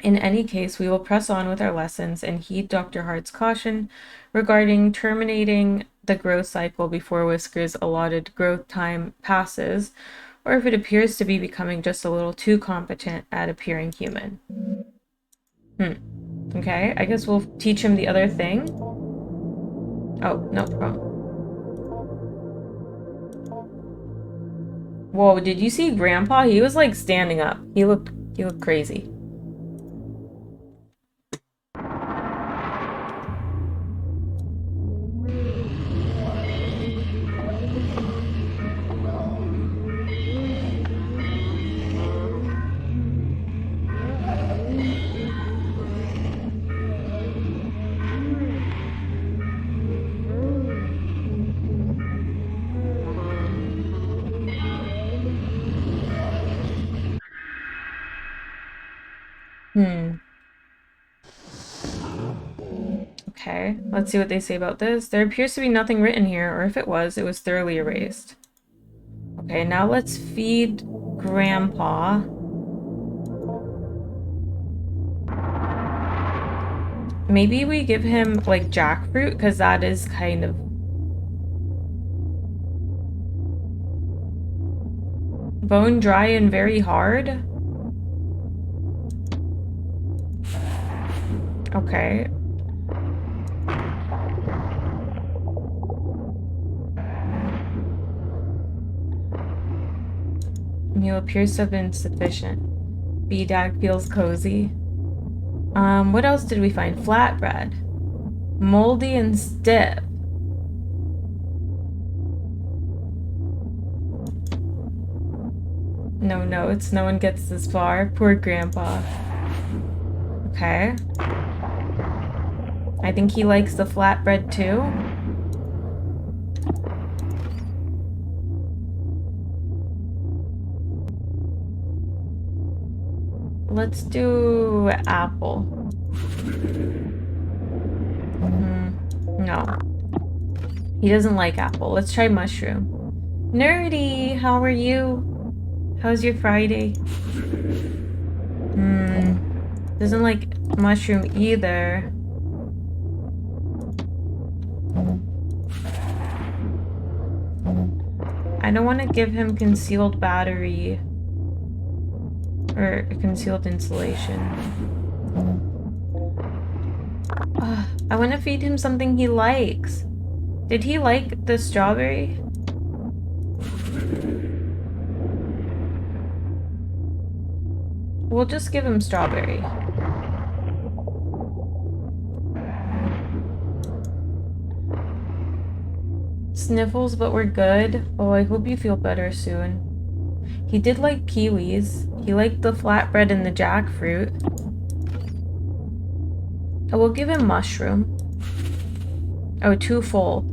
In any case, we will press on with our lessons and heed Dr. Hart's caution regarding terminating the growth cycle before Whiskers' allotted growth time passes, or if it appears to be becoming just a little too competent at appearing human. Okay, I guess we'll teach him the other thing. Oh, no, wrong. Whoa, did you see Grandpa? He was like standing up. He looked crazy. Okay, let's see what they say about this. There appears to be nothing written here, or if it was thoroughly erased. Okay, now let's feed Grandpa. Maybe we give him, like, jackfruit, because that is kind of... bone dry and very hard? Okay. Meal appears to have been sufficient. BDAG feels cozy. What else did we find? Flatbread. Moldy and stiff. No notes. No one gets this far. Poor Grandpa. Okay. I think he likes the flatbread too. Let's do apple. No. He doesn't like apple. Let's try mushroom. Nerdy, how are you? How's your Friday? Doesn't like mushroom either. I don't want to give him concealed battery or concealed insulation. I want to feed him something he likes. Did he like the strawberry? We'll just give him strawberry. Sniffles, but we're good. Oh, I hope you feel better soon. He did like kiwis. He liked the flatbread and the jackfruit. Oh, we'll give him mushroom. Oh, too full.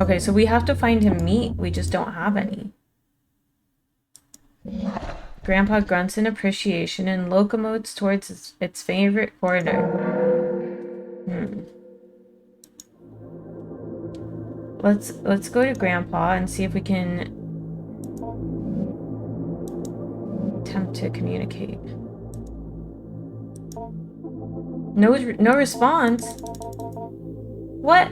Okay, so we have to find him meat. We just don't have any. Grandpa grunts in appreciation and locomotes towards its favorite corner. Let's go to Grandpa and see if we can attempt to communicate. No response. What?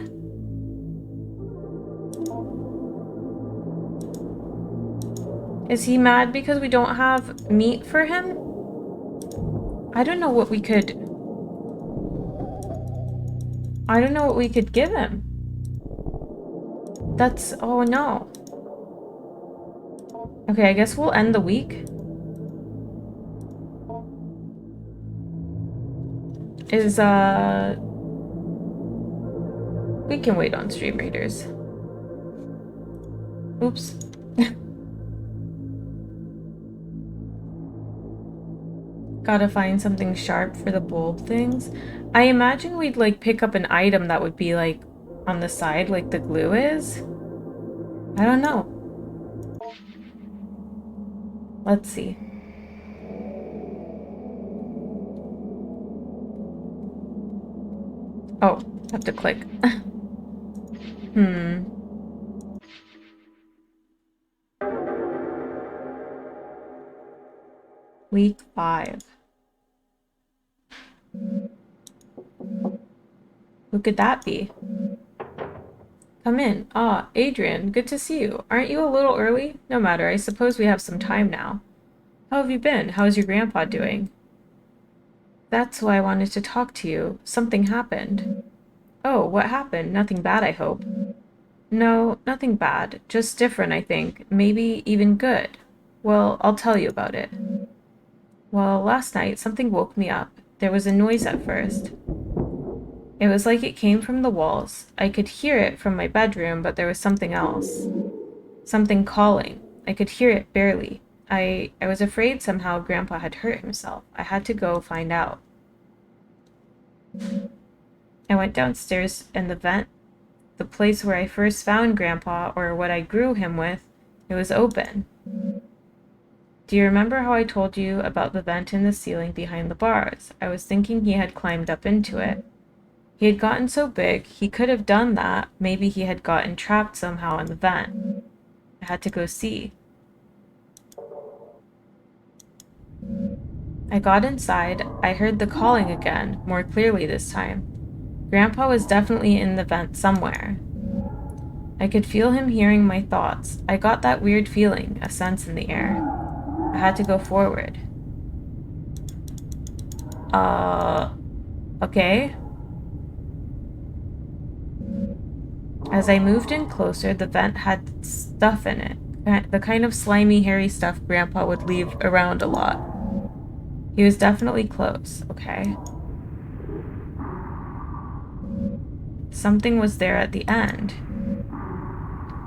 Is he mad because we don't have meat for him? I don't know what we could... I don't know what we could give him. That's... Oh, no. Okay, I guess we'll end the week. We can wait on Stream Raiders. Oops. Gotta find something sharp for the bold things. I imagine we'd, like, pick up an item that would be, like, on the side, like the glue is. I don't know. Let's see. Oh, have to click. Week 5. Who could that be? Come in. Ah, Adrian, good to see you. Aren't you a little early? No matter, I suppose we have some time now. How have you been? How's your grandpa doing? That's why I wanted to talk to you. Something happened. Oh, what happened? Nothing bad, I hope. No, nothing bad. Just different, I think. Maybe even good. Well, I'll tell you about it. Well, last night something woke me up. There was a noise at first. It was like it came from the walls. I could hear it from my bedroom, but there was something else. Something calling. I could hear it barely. I was afraid somehow Grandpa had hurt himself. I had to go find out. I went downstairs and the vent, the place where I first found Grandpa, or what I grew him with, it was open. Do you remember how I told you about the vent in the ceiling behind the bars? I was thinking he had climbed up into it. He had gotten so big, he could have done that. Maybe he had gotten trapped somehow in the vent. I had to go see. I got inside. I heard the calling again, more clearly this time. Grandpa was definitely in the vent somewhere. I could feel him hearing my thoughts. I got that weird feeling, a sense in the air. I had to go forward. Okay. As I moved in closer, the vent had stuff in it. The kind of slimy, hairy stuff Grandpa would leave around a lot. He was definitely close, okay? Something was there at the end.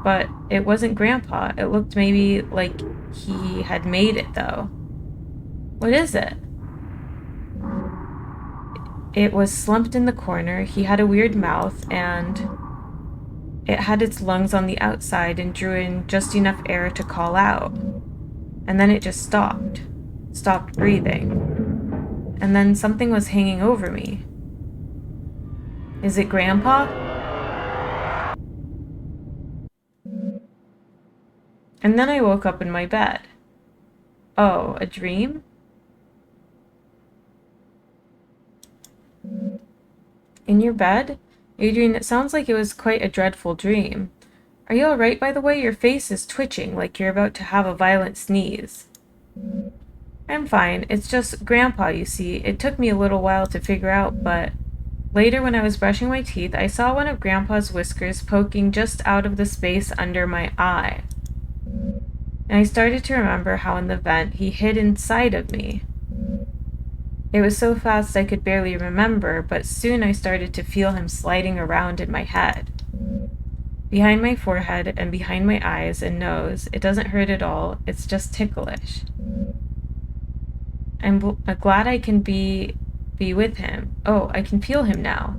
But it wasn't Grandpa. It looked maybe like he had made it, though. What is it? It was slumped in the corner. He had a weird mouth, and it had its lungs on the outside and drew in just enough air to call out. And then it just stopped breathing. And then something was hanging over me. Is it Grandpa? And then I woke up in my bed. Oh, a dream? In your bed? Adrian, it sounds like it was quite a dreadful dream. Are you alright, by the way? Your face is twitching like you're about to have a violent sneeze. I'm fine. It's just Grandpa, you see. It took me a little while to figure out, but later when I was brushing my teeth, I saw one of Grandpa's whiskers poking just out of the space under my eye. And I started to remember how in the vent he hid inside of me. It was so fast I could barely remember, but soon I started to feel him sliding around in my head. Behind my forehead and behind my eyes and nose. It doesn't hurt at all, it's just ticklish. I'm glad I can be with him. Oh, I can feel him now.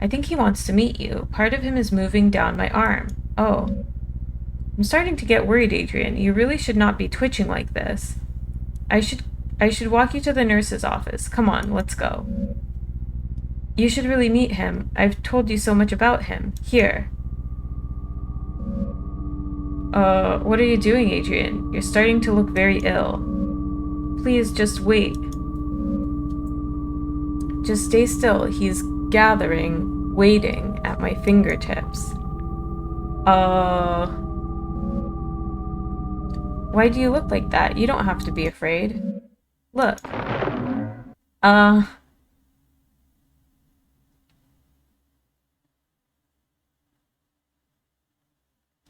I think he wants to meet you. Part of him is moving down my arm. Oh. I'm starting to get worried, Adrian. You really should not be twitching like this. I should walk you to the nurse's office. Come on, let's go. You should really meet him. I've told you so much about him. Here. What are you doing, Adrian? You're starting to look very ill. Please, just wait. Just stay still. He's gathering, waiting at my fingertips. Why do you look like that? You don't have to be afraid. Look. Uh,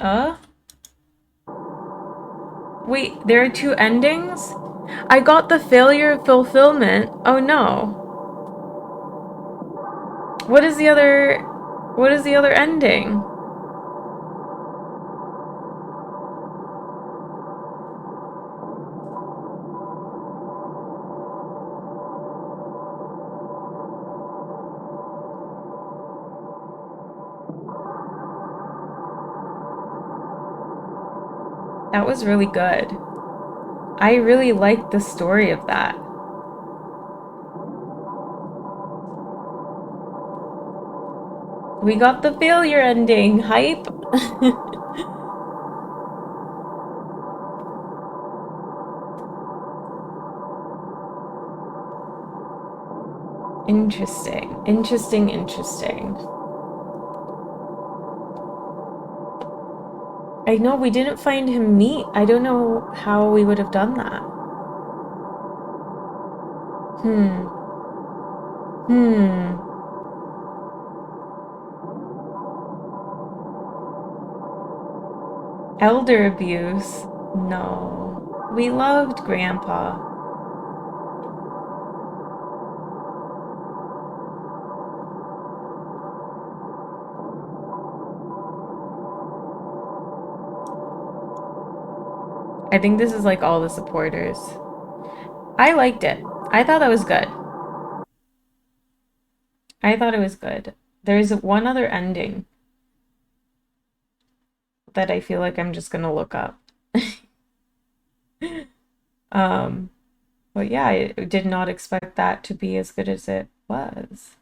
uh? Wait, there are two endings? I got the failure of fulfillment. Oh no. What is the other... What is the other ending? That was really good. I really liked the story of that. We got the failure ending. Hype. Interesting. Interesting, interesting. I know we didn't find him meat. I don't know how we would have done that. Hmm. Hmm. Elder abuse. No. We loved Grandpa. I think this is like all the supporters. I liked it. I thought that was good. I thought it was good. There's one other ending that I feel like I'm just gonna look up. Um, but yeah, I did not expect that to be as good as it was.